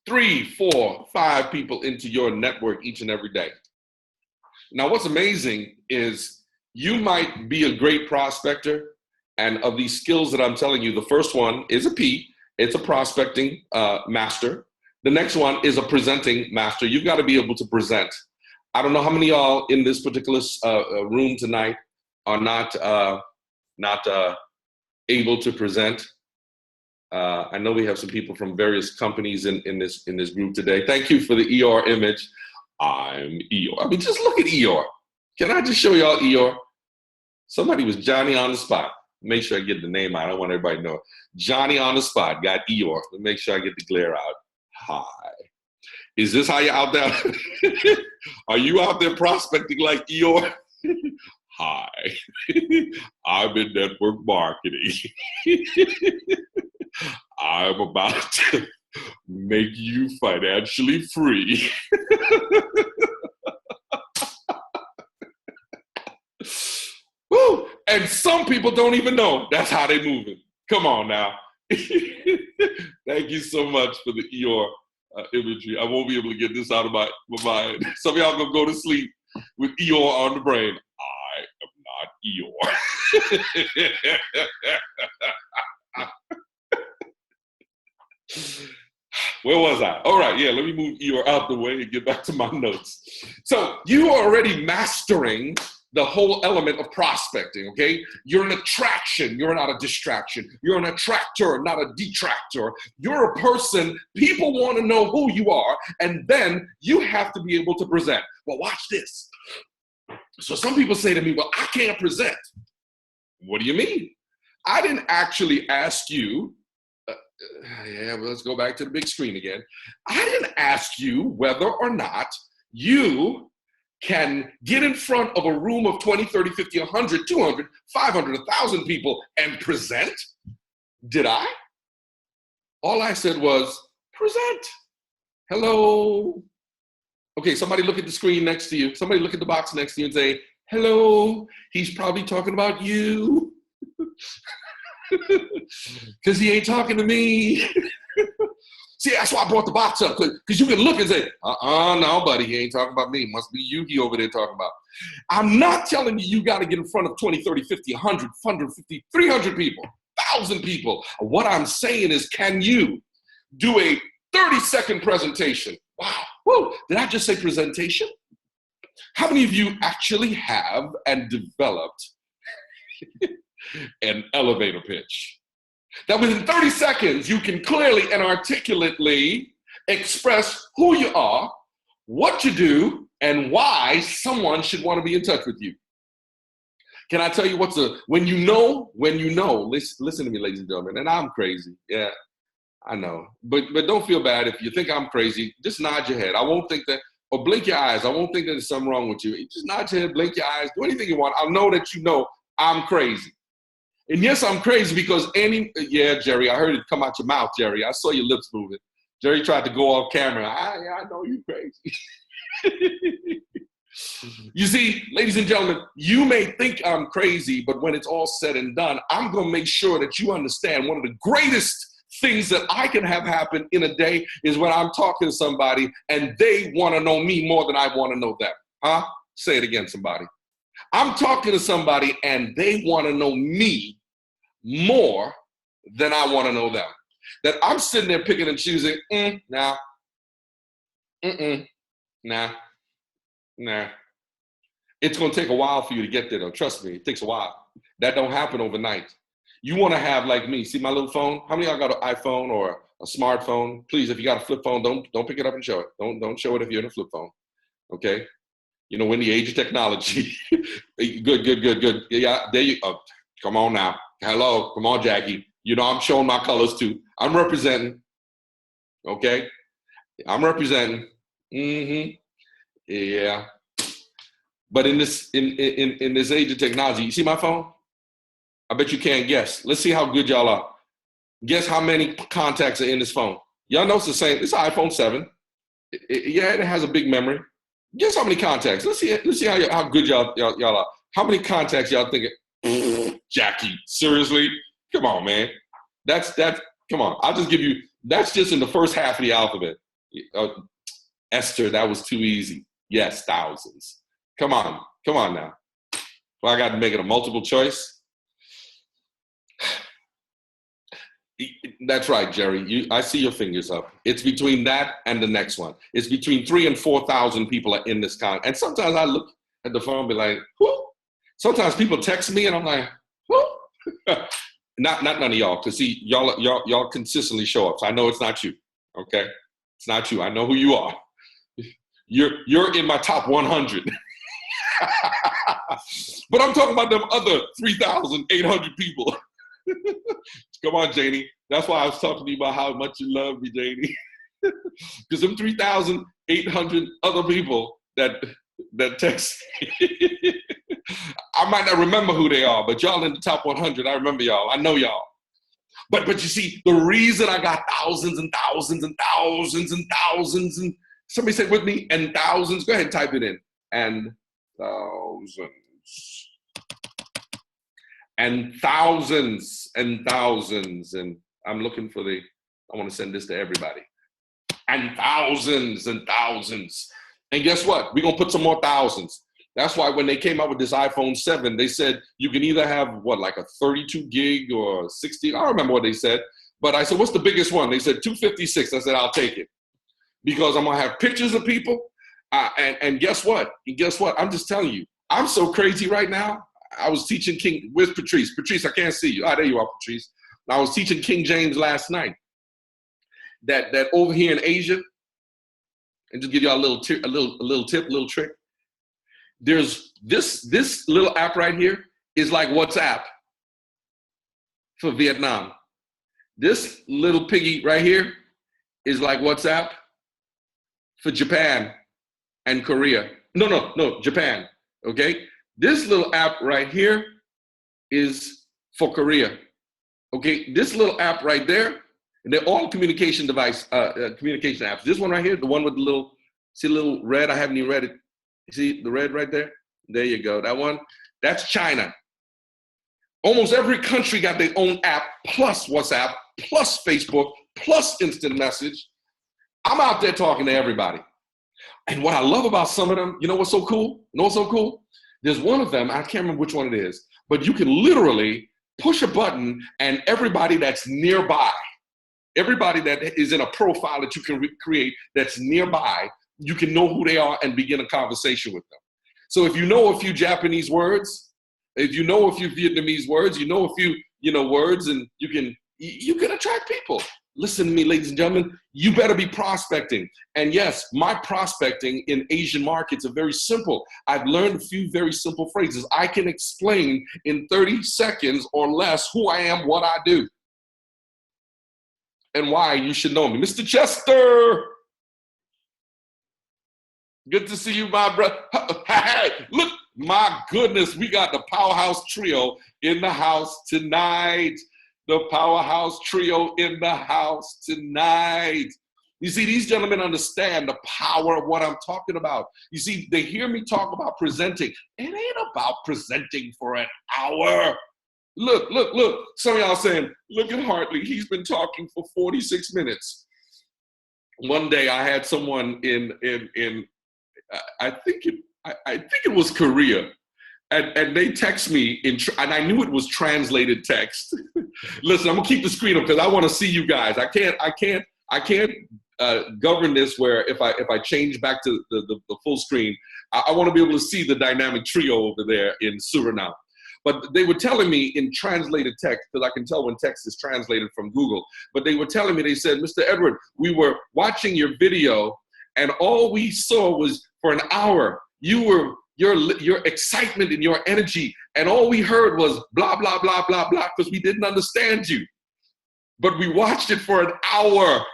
3, 4, 5 people into your network each and every day. Now, what's amazing is you might be a great prospector, and of these skills that I'm telling you, the first one is a P. It's a prospecting master. The next one is a presenting master. You've got to be able to present. I don't know how many of y'all in this particular room tonight are not able to present. I know we have some people from various companies in this group today. Thank you for the Eeyore image. I'm Eeyore. I mean, just look at Eeyore. Can I just show y'all Eeyore? Somebody was Johnny on the spot. Make sure I get the name out. I don't want everybody to know. Johnny on the spot got Eeyore. Let me make sure I get the glare out. Hi. Is this how you're out there? Are you out there prospecting like Eeyore? Hi. I'm in network marketing. I'm about to make you financially free. Woo! And some people don't even know that's how they moving. Come on now. Thank you so much for the Eeyore imagery. I won't be able to get this out of my mind. Some of y'all gonna go to sleep with Eeyore on the brain. I am not Eeyore. Where was I? All right, yeah, let me move Eeyore out the way and get back to my notes. So you are already mastering the whole element of prospecting, okay? You're an attraction, you're not a distraction. You're an attractor, not a detractor. You're a person, people want to know who you are, and then you have to be able to present. Well, watch this. So some people say to me, well, I can't present. What do you mean? I didn't actually ask you, let's go back to the big screen again. I didn't ask you whether or not you can get in front of a room of 20, 30, 50, 100, 200, 500, 1,000 people and present. Did I? All I said was, present. Hello. Okay, somebody look at the screen next to you. Somebody look at the box next to you and say, hello. He's probably talking about you. Because he ain't talking to me. See, that's why I brought the box up, because you can look and say, no, buddy, he ain't talking about me. Must be you he over there talking about. I'm not telling you got to get in front of 20, 30, 50, 100, 150, 300 people, 1,000 people. What I'm saying is, can you do a 30-second presentation? Wow. Whoa, did I just say presentation? How many of you actually have and developed an elevator pitch? That within 30 seconds, you can clearly and articulately express who you are, what you do, and why someone should want to be in touch with you. Can I tell you when you know, listen to me, ladies and gentlemen, and I'm crazy. Yeah, I know. But don't feel bad if you think I'm crazy. Just nod your head. I won't think that, or blink your eyes. I won't think that there's something wrong with you. Just nod your head, blink your eyes, do anything you want. I'll know that you know I'm crazy. And yes, I'm crazy because yeah, Jerry, I heard it come out your mouth, Jerry. I saw your lips moving. Jerry tried to go off camera. I know you're crazy. You see, ladies and gentlemen, you may think I'm crazy, but when it's all said and done, I'm going to make sure that you understand one of the greatest things that I can have happen in a day is when I'm talking to somebody and they want to know me more than I want to know them. Huh? Say it again, somebody. I'm talking to somebody and they want to know me more than I want to know them. That I'm sitting there picking and choosing, nah. It's going to take a while for you to get there, though. Trust me, it takes a while. That don't happen overnight. You want to have, like me, see my little phone? How many of y'all got an iPhone or a smartphone? Please, if you got a flip phone, don't pick it up and show it. Don't show it if you're in a flip phone, okay? You know, in the age of technology. Good. Yeah, there you go. Come on now. Hello, come on, Jackie. You know, I'm showing my colors too. I'm representing, okay? I'm representing. Yeah. But in this age of technology, you see my phone? I bet you can't guess. Let's see how good y'all are. Guess how many contacts are in this phone. Y'all know it's the same. It's an iPhone 7. It has a big memory. Guess how many contacts. Let's see how good y'all are. How many contacts y'all thinking? Jackie, seriously? Come on, man. That's come on. I'll just give you. That's just in the first half of the alphabet. Esther, that was too easy. Yes, thousands. Come on now. Well, I got to make it a multiple choice. That's right, Jerry. I see your fingers up. It's between that and the next one. It's between 3,000 and 4,000 people are in this con. And sometimes I look at the phone and be like, whoo. Sometimes people text me and I'm like, whoo. Not none of y'all, because see, y'all consistently show up. So I know it's not you. Okay? It's not you. I know who you are. You're in my top 100. But I'm talking about them other 3,800 people. Come on, Janie. That's why I was talking to you about how much you love me, Janie. Because them 3,800 other people that text me, I might not remember who they are, but y'all in the top 100, I remember y'all. I know y'all. But you see, the reason I got thousands and thousands and thousands and thousands, and somebody said with me, and thousands, go ahead and type it in. And thousands. And thousands and thousands. And I'm looking for I want to send this to everybody. And thousands and thousands. And guess what? We're going to put some more thousands. That's why when they came out with this iPhone 7, they said you can either have, like a 32 gig or 60. I don't remember what they said. But I said, what's the biggest one? They said 256. I said, I'll take it. Because I'm going to have pictures of people. And guess what? I'm just telling you, I'm so crazy right now. I was teaching King, where's Patrice? Patrice, I can't see you. Ah, there you are, Patrice. I was teaching King James last night. That over here in Asia, and just give y'all a little tip, a little trick. There's this little app right here is like WhatsApp for Vietnam. This little piggy right here is like WhatsApp for Japan and Korea. No, Japan, okay? This little app right here is for Korea, okay? This little app right there, and they're all communication communication apps. This one right here, the one with the little, see the little red? I haven't even read it. You see the red right there? There you go, that one. That's China. Almost every country got their own app, plus WhatsApp, plus Facebook, plus instant message. I'm out there talking to everybody. And what I love about some of them, you know what's so cool? You know what's so cool? There's one of them, I can't remember which one it is, but you can literally push a button and everybody that's nearby, everybody that is in a profile that you can create that's nearby, you can know who they are and begin a conversation with them. So if you know a few Japanese words, if you know a few Vietnamese words, you know a few, words, and you can attract people. Listen to me, ladies and gentlemen, you better be prospecting. And yes, my prospecting in Asian markets are very simple. I've learned a few very simple phrases. I can explain in 30 seconds or less who I am, what I do, and why you should know me. Mr. Chester, good to see you, my brother. Hey, look, my goodness, we got the Powerhouse Trio in the house tonight. The Powerhouse Trio in the house tonight. You see, these gentlemen understand the power of what I'm talking about. You see, they hear me talk about presenting. It ain't about presenting for an hour. Look. Some of y'all saying, look at Hartley. He's been talking for 46 minutes. One day I had someone in I think it was Korea. And they text me, and I knew it was translated text. Listen, I'm gonna keep the screen up because I want to see you guys. I can't govern this where if I change back to the full screen, I want to be able to see the dynamic trio over there in Suriname. But they were telling me in translated text, because I can tell when text is translated from Google. But they were telling me, they said, Mr. Edward, we were watching your video, and all we saw was for an hour your excitement and your energy, and all we heard was blah, blah, blah, blah, blah, because we didn't understand you. But we watched it for an hour.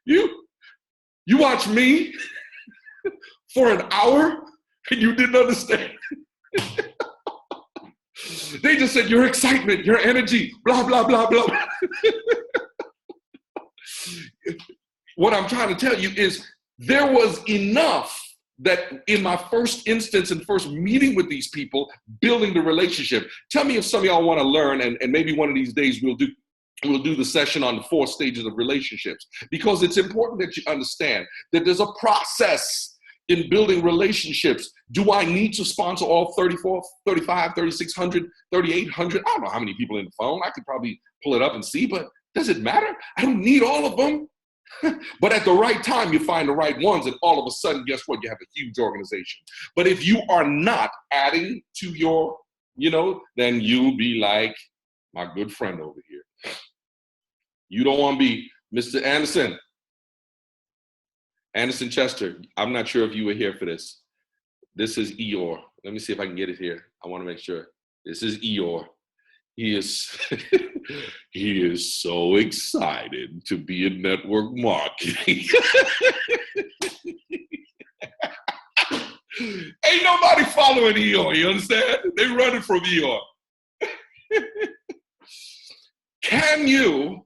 You watched me for an hour and you didn't understand. They just said your excitement, your energy, blah, blah, blah, blah. What I'm trying to tell you is there was enough that in my first instance and first meeting with these people, building the relationship. Tell me if some of y'all want to learn, and maybe one of these days we'll do the session on the 4 stages of relationships, because it's important that you understand that there's a process in building relationships. Do I need to sponsor all 34, 35, 3,600, 3,800? I don't know how many people in the phone. I could probably pull it up and see, but does it matter? I don't need all of them. But at the right time, you find the right ones, and all of a sudden, guess what? You have a huge organization. But if you are not adding to your, then you'll be like my good friend over here. You don't want to be Mr. Anderson Chester. I'm not sure if you were here for this. This is Eeyore. Let me see if I can get it here. I want to make sure. This is Eeyore. He is so excited to be in network marketing. Ain't nobody following Eeyore, you understand? They running from Eeyore. Can you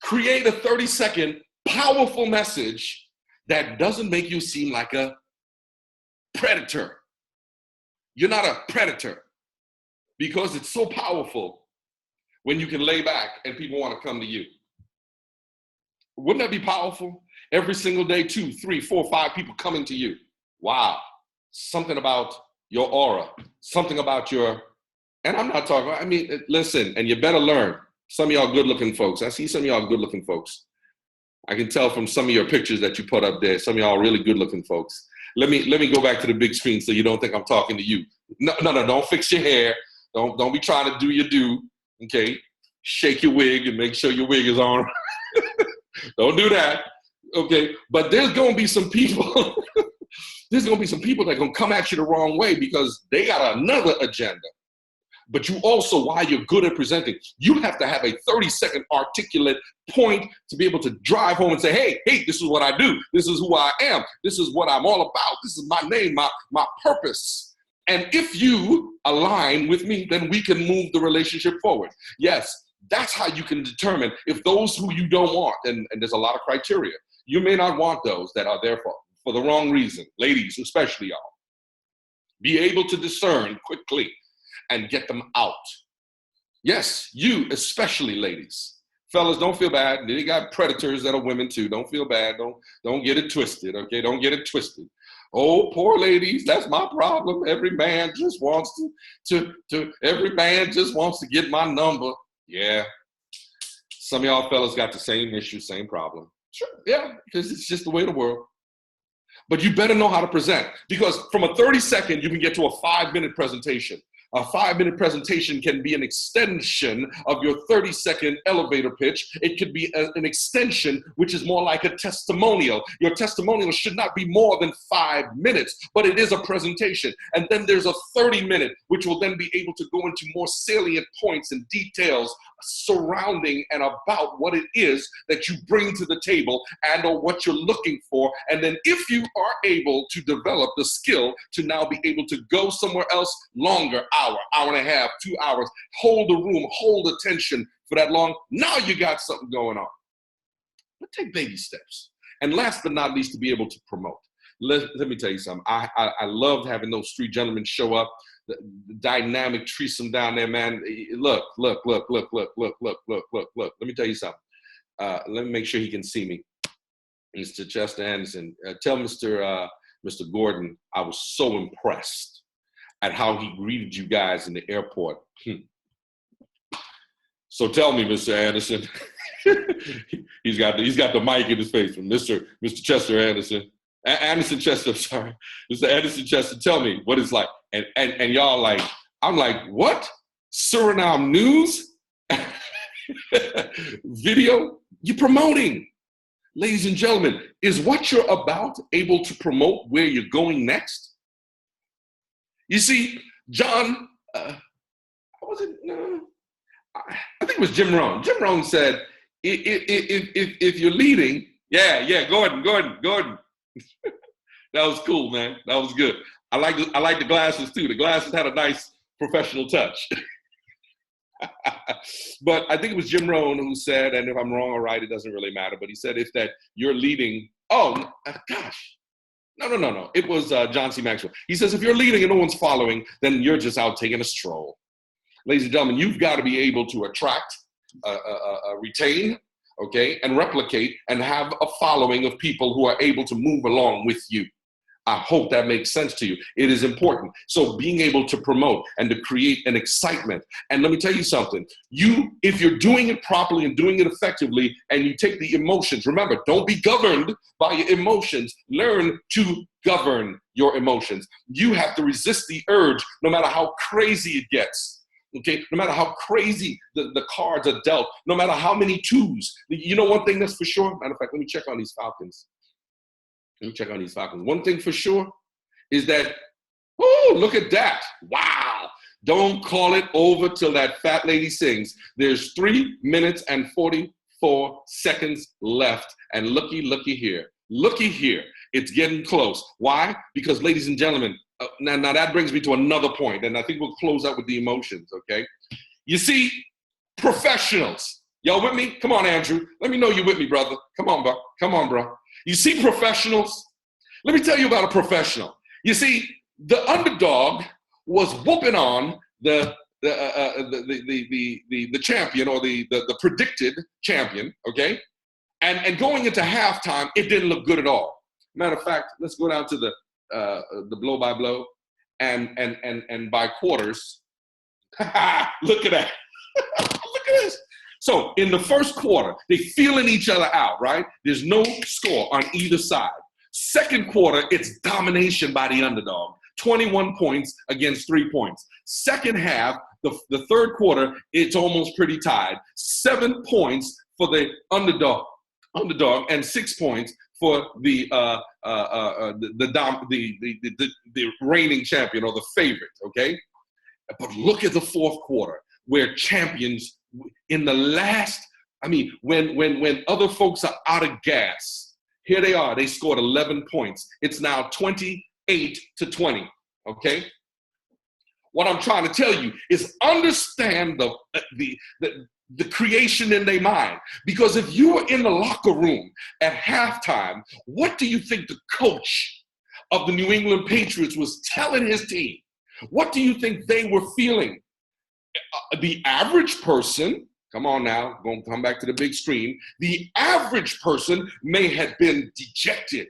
create a 30-second powerful message that doesn't make you seem like a predator? You're not a predator because it's so powerful when you can lay back and people want to come to you. Wouldn't that be powerful? Every single day, 2, 3, 4, 5 people coming to you. Wow. Something about your aura, something about your, and I'm not talking, listen, and you better learn. Some of y'all good looking folks. I see some of y'all good looking folks. I can tell from some of your pictures that you put up there, some of y'all really good looking folks. let me go back to the big screen so you don't think I'm talking to you. No, don't fix your hair. Don't be trying to do your do. Okay, shake your wig and make sure your wig is on. Don't do that. Okay, but there's gonna be some people. There's gonna be some people that are gonna come at you the wrong way because they got another agenda. But you also, while you're good at presenting, you have to have a 30-second articulate point to be able to drive home and say, hey, this is what I do. This is who I am. This is what I'm all about. This is my name, my purpose. And if you align with me, then we can move the relationship forward. Yes, that's how you can determine if those who you don't want, and there's a lot of criteria, you may not want those that are there for the wrong reason. Ladies, especially y'all. Be able to discern quickly and get them out. Yes, you, especially ladies. Fellas, don't feel bad. They got predators that are women too. Don't feel bad. Don't get it twisted, okay? Don't get it twisted. Oh, poor ladies, that's my problem. Every man just wants every man just wants to get my number. Yeah. Some of y'all fellas got the same issue, same problem. Sure, yeah, because it's just the way of the world. But you better know how to present, because from a 30-second, you can get to a 5-minute presentation. A 5-minute presentation can be an extension of your 30-second elevator pitch. It could be an extension, which is more like a testimonial. Your testimonial should not be more than 5 minutes, but it is a presentation. And then there's a 30-minute, which will then be able to go into more salient points and details surrounding and about what it is that you bring to the table and or what you're looking for. And then if you are able to develop the skill to now be able to go somewhere else longer, hour and a half, 2 hours, hold the room, hold attention for that long, now you got something going on. But take baby steps. And last but not least, to be able to promote. Let me tell you something. I loved having those three gentlemen show up. The dynamic threesome down there, man. Look. Let me tell you something. Let me make sure he can see me. Mr. Chester Anderson. Tell Mr. Gordon I was so impressed at how he greeted you guys in the airport. So tell me, Mr. Anderson. he's got the mic in his face from Mr. Chester Anderson. Anderson Chester, sorry. Mr. Anderson Chester, tell me what it's like. And y'all like, I'm like, what? Suriname news? Video? You're promoting. Ladies and gentlemen, is what you're about able to promote where you're going next? You see, John, I think it was Jim Rohn. Jim Rohn said, if you're leading, yeah, Gordon. That was cool, man. That was good. I like the glasses too. The glasses had a nice professional touch. But I think it was Jim Rohn who said, and if I'm wrong or right, it doesn't really matter, but he said if that you're leading, no. It was John C. Maxwell. He says, if you're leading and no one's following, then you're just out taking a stroll. Ladies and gentlemen, you've got to be able to attract, retain, okay, and replicate and have a following of people who are able to move along with you. I hope that makes sense to you. It is important. So being able to promote and to create an excitement. And let me tell you something. If you're doing it properly and doing it effectively and you take the emotions, remember, don't be governed by your emotions. Learn to govern your emotions. You have to resist the urge no matter how crazy it gets. Okay, no matter how crazy the cards are dealt, no matter how many twos. You know one thing that's for sure? Matter of fact, let me check on these Falcons. One thing for sure is that, look at that. Wow. Don't call it over till that fat lady sings. There's 3 minutes and 44 seconds left. And looky here. It's getting close. Why? Because, ladies and gentlemen, now that brings me to another point, and I think we'll close out with the emotions, okay? You see, professionals. Y'all with me? Come on, Andrew. Let me know you're with me, brother. Come on, bro. You see professionals? Let me tell you about a professional. You see, the underdog was whooping on the champion or the predicted champion, okay? And going into halftime, it didn't look good at all. Matter of fact, let's go down to the blow by blow and by quarters. Look at that. Look at this. So in the first quarter, they feeling each other out, right? There's no score on either side. Second quarter, it's domination by the underdog. 21 points against 3 points. Second half, the third quarter, it's almost pretty tied. 7 points for the underdog, and 6 points for the reigning champion or the favorite. Okay, but look at the fourth quarter where champions in the last. I mean, when other folks are out of gas, here they are. They scored 11 points. It's now 28-20. Okay. What I'm trying to tell you is understand the creation in their mind. Because if you were in the locker room at halftime, what do you think the coach of the New England Patriots was telling his team? What do you think they were feeling? The average person, come on now, going to come back to the big screen. The average person may have been dejected,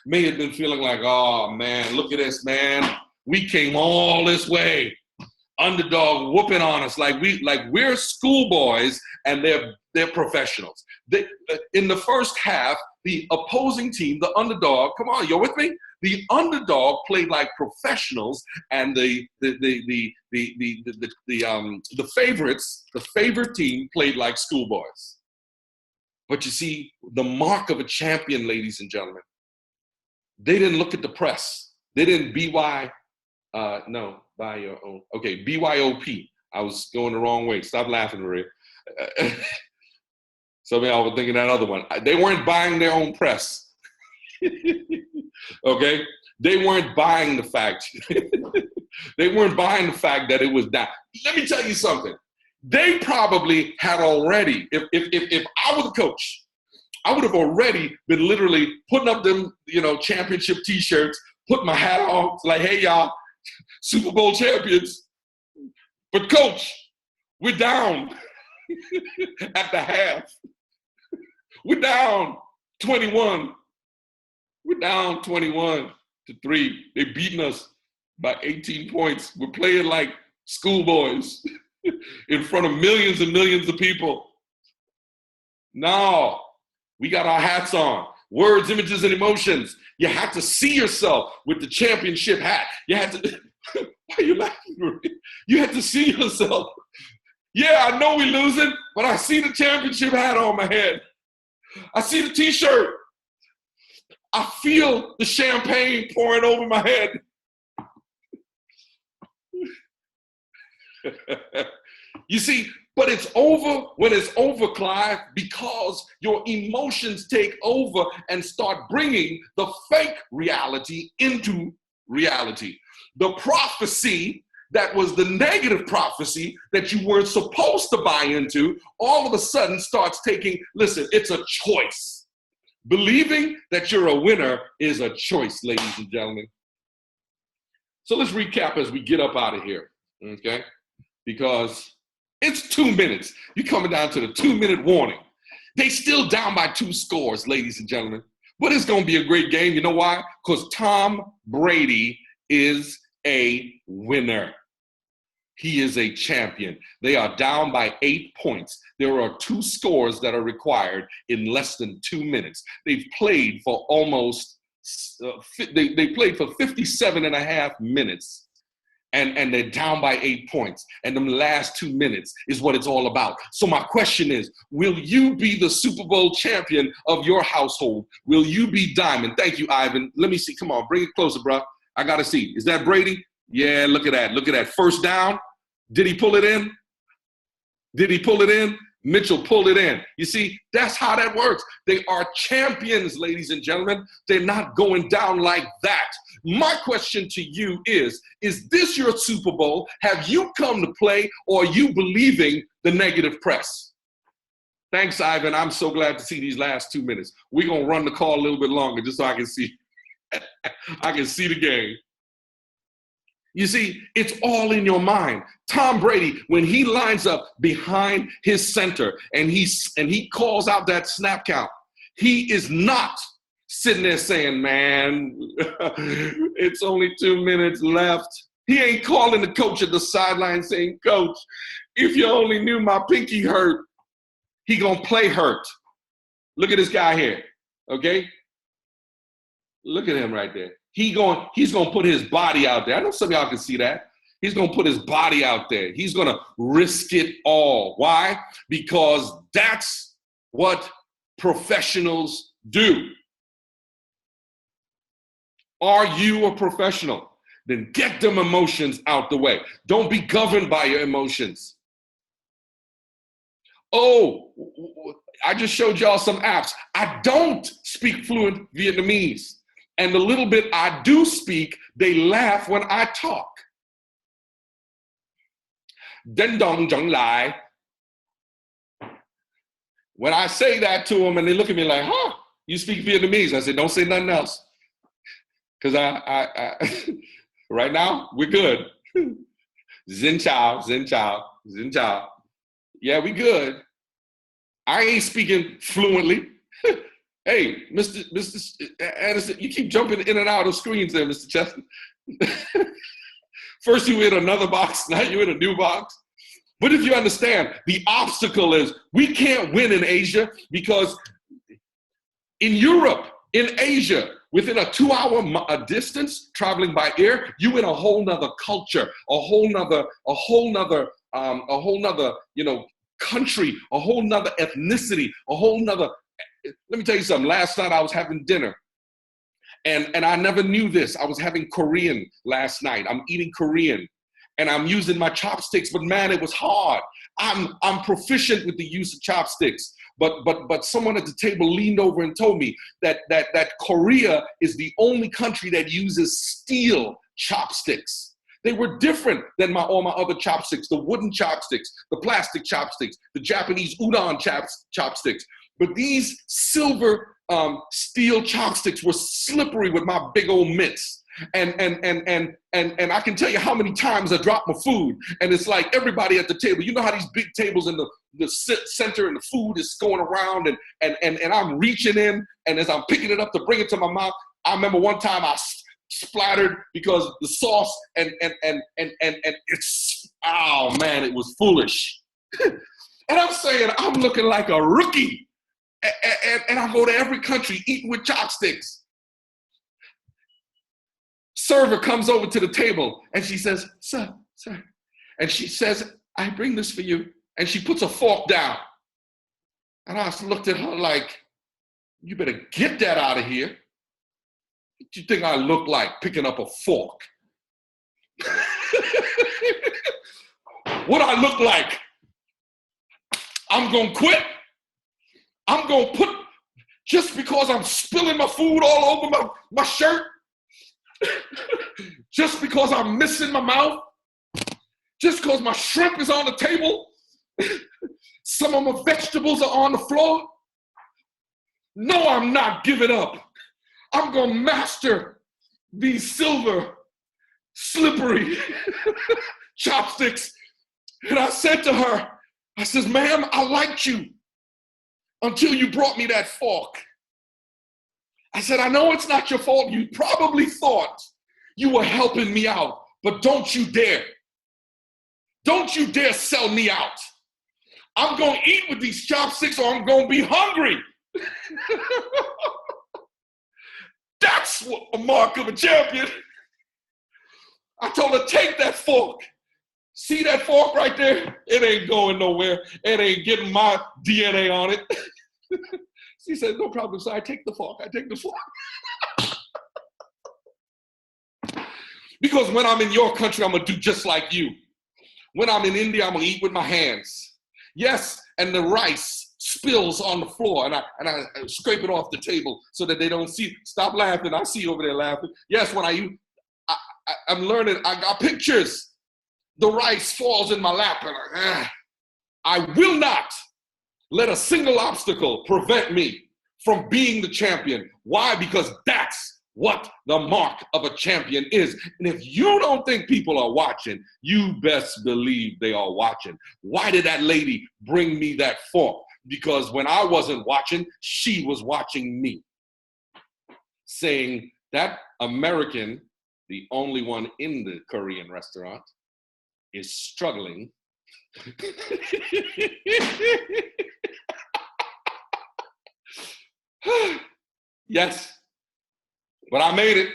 may have been feeling like, oh man, look at this, man. We came all this way. Underdog whooping on us like we're schoolboys and they're professionals. In the first half, the opposing team, the underdog, come on, you're with me? The underdog played like professionals, and the favorite team played like schoolboys. But you see, the mark of a champion, ladies and gentlemen, they didn't look at the press. They didn't BYOP. I was going the wrong way. Stop laughing, Maria. Some of y'all were thinking that other one. They weren't buying their own press. Okay? They weren't buying the fact. They weren't buying the fact that it was down. Let me tell you something. They probably had already, if I was a coach, I would have already been literally putting up them, championship T-shirts, put my hat on, like, hey, y'all, Super Bowl champions. But coach, we're down at the half. We're down 21. We're down 21-3. They're beating us by 18 points. We're playing like schoolboys in front of millions and millions of people. No, we got our hats on. Words, images, and emotions. You have to see yourself with the championship hat. You had to, why are you laughing? You had to see yourself. Yeah, I know we're losing, but I see the championship hat on my head. I see the T-shirt. I feel the champagne pouring over my head. You see, but it's over when it's over, Clive, because your emotions take over and start bringing the fake reality into reality. The prophecy that was the negative prophecy that you weren't supposed to buy into, all of a sudden starts taking, listen, it's a choice. Believing that you're a winner is a choice, ladies and gentlemen. So let's recap as we get up out of here, okay? Because it's 2 minutes. You're coming down to the 2-minute warning. They still down by 2 scores, ladies and gentlemen. But it's going to be a great game. You know why? Because Tom Brady is a winner. He is a champion. They are down by 8 points. There are 2 scores that are required in less than 2 minutes. They've played for almost, they played for 57 and a half minutes. And they're down by 8 points. And the last 2 minutes is what it's all about. So my question is, will you be the Super Bowl champion of your household? Will you be Diamond? Thank you, Ivan. Let me see. Come on, bring it closer, bro. I got to see. Is that Brady? Yeah, look at that. Look at that. First down. Did he pull it in? Did he pull it in? Mitchell pulled it in. You see, that's how that works. They are champions, ladies and gentlemen. They're not going down like that. My question to you is this your Super Bowl? Have you come to play, or are you believing the negative press? Thanks, Ivan. I'm so glad to see these last 2 minutes. We're going to run the call a little bit longer just so I can see. I can see the game. You see, it's all in your mind. Tom Brady, when he lines up behind his center and he calls out that snap count, he is not sitting there saying, man, it's only 2 minutes left. He ain't calling the coach at the sideline saying, coach, if you only knew my pinky hurt, he gonna play hurt. Look at this guy here, okay? Look at him right there. He's gonna put his body out there. I know some of y'all can see that. He's gonna put his body out there. He's gonna risk it all. Why? Because that's what professionals do. Are you a professional? Then get them emotions out the way. Don't be governed by your emotions. Oh, I just showed y'all some apps. I don't speak fluent Vietnamese. And the little bit I do speak, they laugh when I talk. Den dong jong lai. When I say that to them and they look at me like, huh, you speak Vietnamese. I said, don't say nothing else. Because I right now, we're good. Xin chào, xin chào, xin chào. Yeah, we good. I ain't speaking fluently. Hey, Mr. Anderson, you keep jumping in and out of screens there, Mr. Chester. First you hit another box, now you hit a new box. But if you understand, the obstacle is we can't win in Asia because in Europe, in Asia, within a 2-hour distance, traveling by air, you in a whole nother culture, a whole nother, country, a whole nother ethnicity, a whole nother. Let me tell you something. Last night I was having dinner, and I never knew this. I was having Korean last night. I'm eating Korean, and I'm using my chopsticks. But man, it was hard. I'm proficient with the use of chopsticks. But someone at the table leaned over and told me that Korea is the only country that uses steel chopsticks. They were different than all my other chopsticks, the wooden chopsticks, the plastic chopsticks, the Japanese udon chopsticks. But these silver steel chopsticks were slippery with my big old mitts. And I can tell you how many times I dropped my food. And it's like everybody at the table, you know how these big tables in the center and the food is going around and I'm reaching in, and as I'm picking it up to bring it to my mouth, I remember one time I splattered because the sauce and it's, oh man, it was foolish. And I'm saying I'm looking like a rookie. And I go to every country eating with chopsticks. Server comes over to the table and she says, sir. And she says, I bring this for you. And she puts a fork down. And I looked at her like, you better get that out of here. What do you think I look like picking up a fork? What I look like? I'm gonna quit. I'm gonna put, just because I'm spilling my food all over my shirt, just because I'm missing my mouth, just because my shrimp is on the table, some of my vegetables are on the floor. No, I'm not giving up. I'm gonna master these silver, slippery chopsticks. And I said to her, I says, ma'am, I liked you until you brought me that fork. I said, I know it's not your fault. You probably thought you were helping me out, but don't you dare. Don't you dare sell me out. I'm gonna eat with these chopsticks or I'm gonna be hungry. That's what a mark of a champion. I told her, take that fork. See that fork right there? It ain't going nowhere. It ain't getting my DNA on it. She said, no problem, sir. I take the fork. I take the fork. Because when I'm in your country, I'm going to do just like you. When I'm in India, I'm going to eat with my hands. Yes, and the rice spills on the floor, and I scrape it off the table so that they don't see. Stop laughing. I see you over there laughing. Yes, when I'm learning. I got pictures. The rice falls in my lap, and I will not let a single obstacle prevent me from being the champion. Why? Because that's what the mark of a champion is. And if you don't think people are watching, you best believe they are watching. Why did that lady bring me that fork? Because when I wasn't watching, she was watching me. Saying that American, the only one in the Korean restaurant, is struggling. Yes, But I made it.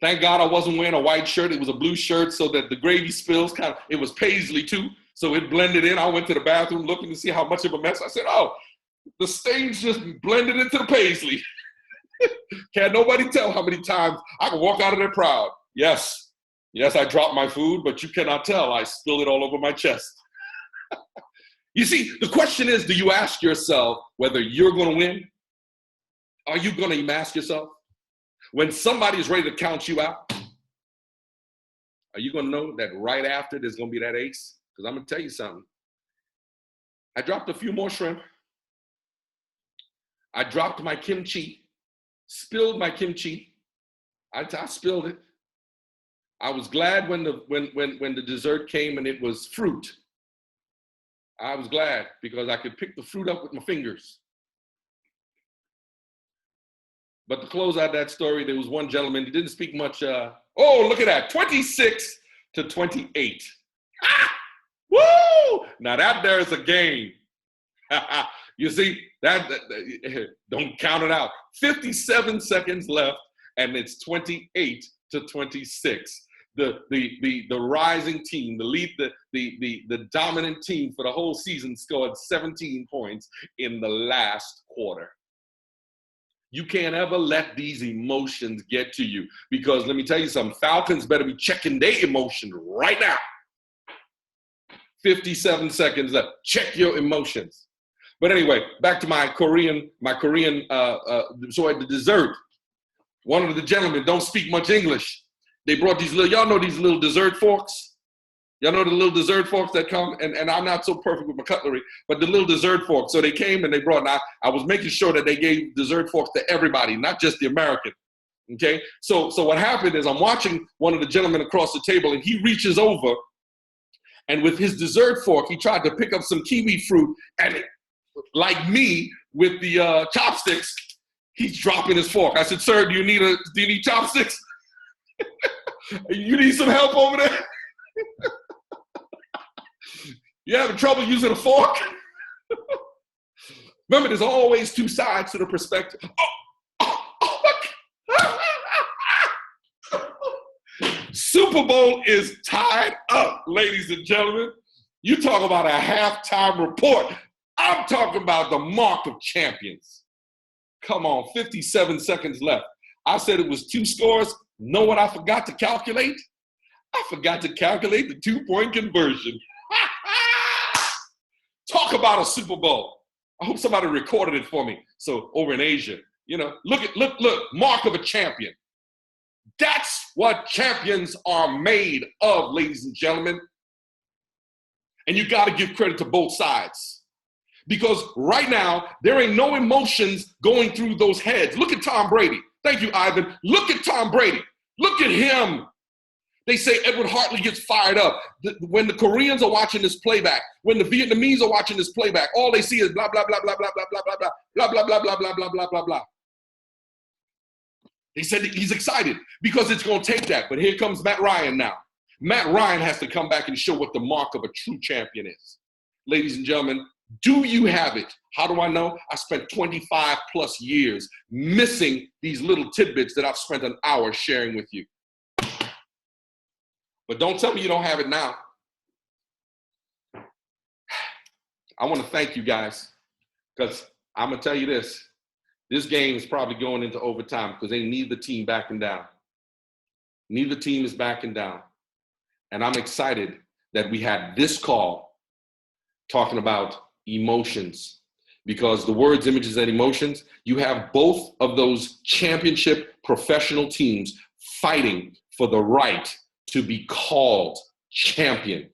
Thank God I wasn't wearing a white shirt. It was a blue shirt so that the gravy spills it was paisley too. So it blended in. I went to the bathroom looking to see how much of a mess. I said, oh, the stains just blended into the paisley. Can't nobody tell how many times I can walk out of there proud. Yes, I dropped my food, but you cannot tell. I spilled it all over my chest. You see, the question is, do you ask yourself whether you're going to win? Are you going to ask yourself? When somebody is ready to count you out, are you going to know that right after there's going to be that ace? Because I'm going to tell you something. I dropped a few more shrimp. I dropped my kimchi, spilled my kimchi. I spilled it. I was glad when the dessert came and it was fruit. I was glad because I could pick the fruit up with my fingers. But to close out that story, there was one gentleman that didn't speak much. Oh, look at that, 26-28. Ah! Woo! Now that there's a game. You see, that don't count it out. 57 seconds left, and it's 28-26. The rising team, the dominant team for the whole season scored 17 points in the last quarter. You can't ever let these emotions get to you because let me tell you something, Falcons better be checking their emotions right now. 57 seconds left. Check your emotions. But anyway, back to my Korean, so at the dessert, one of the gentlemen don't speak much English. They brought these y'all know these little dessert forks? Y'all know the little dessert forks that come, and I'm not so perfect with my cutlery, but the little dessert forks. So they came and they brought, and I was making sure that they gave dessert forks to everybody, not just the American, okay? So what happened is I'm watching one of the gentlemen across the table, and he reaches over, and with his dessert fork, he tried to pick up some kiwi fruit, and like me with the chopsticks, he's dropping his fork. I said, sir, do you need chopsticks? You need some help over there? You having trouble using a fork? Remember, there's always two sides to the perspective. Super Bowl is tied up, ladies and gentlemen. You talk about a halftime report. I'm talking about the mark of champions. Come on, 57 seconds left. I said it was 2 scores. Know what I forgot to calculate? I forgot to calculate the 2-point conversion. Talk about a Super Bowl. I hope somebody recorded it for me. So over in Asia, look, mark of a champion. That's what champions are made of, ladies and gentlemen. And you got to give credit to both sides. Because right now, there ain't no emotions going through those heads. Look at Tom Brady. Thank you, Ivan. Look at Tom Brady. Look at him. They say Edward Hartley gets fired up. When the Koreans are watching this playback, when the Vietnamese are watching this playback, all they see is blah, blah, blah, blah, blah, blah, blah, blah, blah, blah, blah, blah, blah, blah, blah, blah, blah. They said that he's excited because it's going to take that. But here comes Matt Ryan now. Matt Ryan has to come back and show what the mark of a true champion is. Ladies and gentlemen, do you have it? How do I know? I spent 25 plus years missing these little tidbits that I've spent an hour sharing with you. But don't tell me you don't have it now. I want to thank you guys because I'm going to tell you this. This game is probably going into overtime because ain't neither team backing down. Neither team is backing down. And I'm excited that we had this call talking about emotions because the words, images, and emotions, you have both of those championship professional teams fighting for the right to be called champion.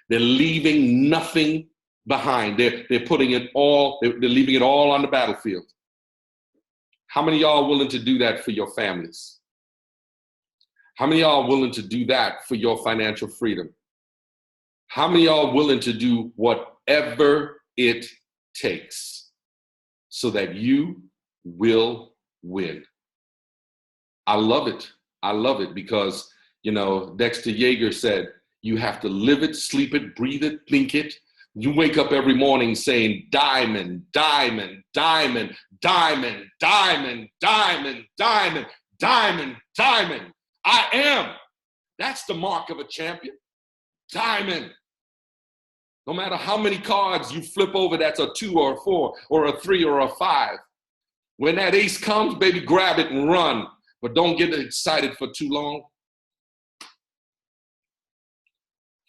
They're leaving nothing behind. They're putting it all, they're leaving it all on the battlefield. How many of y'all are willing to do that for your families? How many of y'all are willing to do that for your financial freedom? How many of y'all are willing to do whatever it takes so that you will win? I love it. I love it because, Dexter Yeager said, you have to live it, sleep it, breathe it, think it, You wake up every morning saying, diamond, diamond, diamond, diamond, diamond, diamond, diamond, diamond, diamond. I am. That's the mark of a champion. Diamond. No matter how many cards you flip over, that's a 2 or a 4 or a 3 or a 5. When that ace comes, baby, grab it and run. But don't get excited for too long.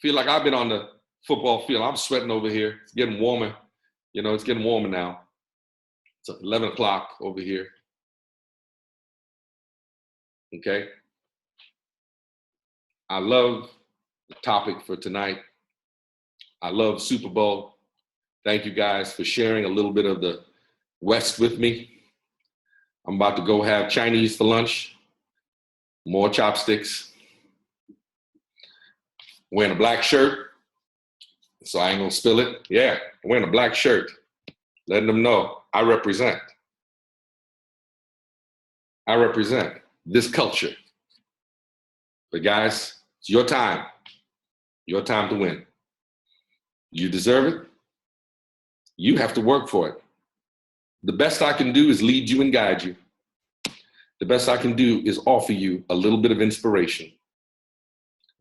Feel like I've been on the football field. I'm sweating over here. It's getting warmer. You know, it's getting warmer now. It's 11 o'clock over here. Okay. I love the topic for tonight. I love Super Bowl. Thank you guys for sharing a little bit of the West with me. I'm about to go have Chinese for lunch. More chopsticks. Wearing a black shirt, so I ain't gonna spill it. Yeah, I'm wearing a black shirt. Letting them know I represent. I represent this culture. But guys, it's your time. Your time to win. You deserve it. You have to work for it. The best I can do is lead you and guide you. The best I can do is offer you a little bit of inspiration,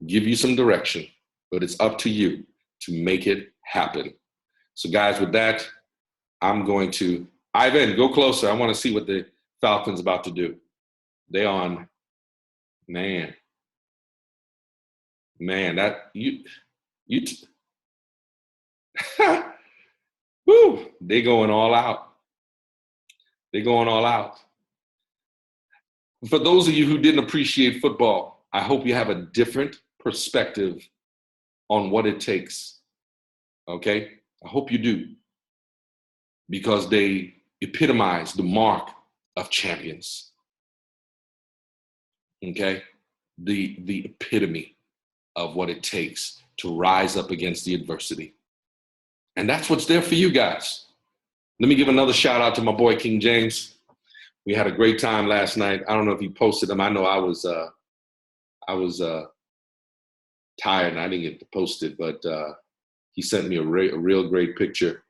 give you some direction, but it's up to you to make it happen. So guys, with that, I'm going to, Ivan, go closer. I want to see what the Falcons about to do. They on, man, that, woo, they going all out. They're going all out. For those of you who didn't appreciate football, I hope you have a different perspective on what it takes. Okay? I hope you do. Because they epitomize the mark of champions. Okay? The epitome of what it takes to rise up against the adversity. And that's what's there for you guys. Let me give another shout out to my boy King James. We had a great time last night. I don't know if he posted them. I know I was tired and I didn't get to post it, but he sent me a real great picture.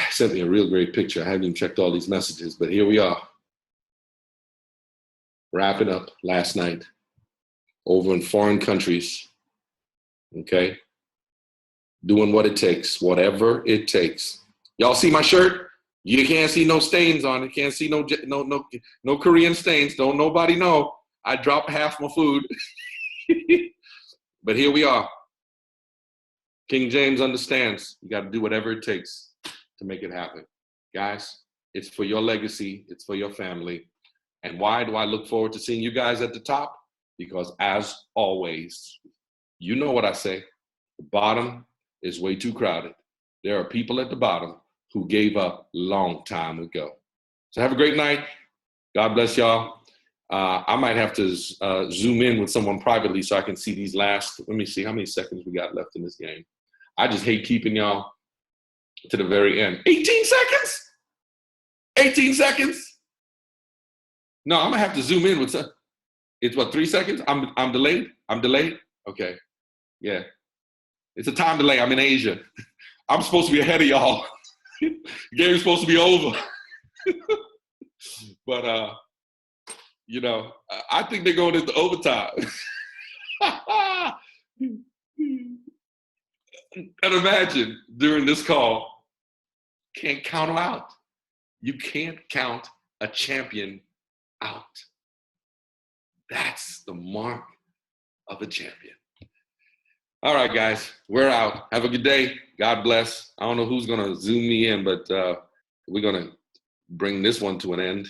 Sent me a real great picture. I haven't even checked all these messages, but here we are. Wrapping up last night over in foreign countries. Okay? Doing what it takes, whatever it takes. Y'all see my shirt? You can't see no stains on it. Can't see no Korean stains. Don't nobody know. I dropped half my food. But here we are. King James understands. You got to do whatever it takes to make it happen. Guys, it's for your legacy. It's for your family. And why do I look forward to seeing you guys at the top? Because as always, you know what I say. The bottom is way too crowded. There are people at the bottom who gave up long time ago. So have a great night. God bless y'all. I might have to zoom in with someone privately so I can see these last, let me see how many seconds we got left in this game. I just hate keeping y'all to the very end. 18 seconds? 18 seconds? No, I'm gonna have to zoom in with some. It's what, 3 seconds? I'm delayed? I'm delayed? Okay, yeah. It's a time delay, I'm in Asia. I'm supposed to be ahead of y'all. The game's supposed to be over. But, you know, I think they're going into overtime. And imagine during this call, can't count them out. You can't count a champion out. That's the mark of a champion. All right, guys, we're out. Have a good day. God bless. I don't know who's going to zoom me in, but we're going to bring this one to an end.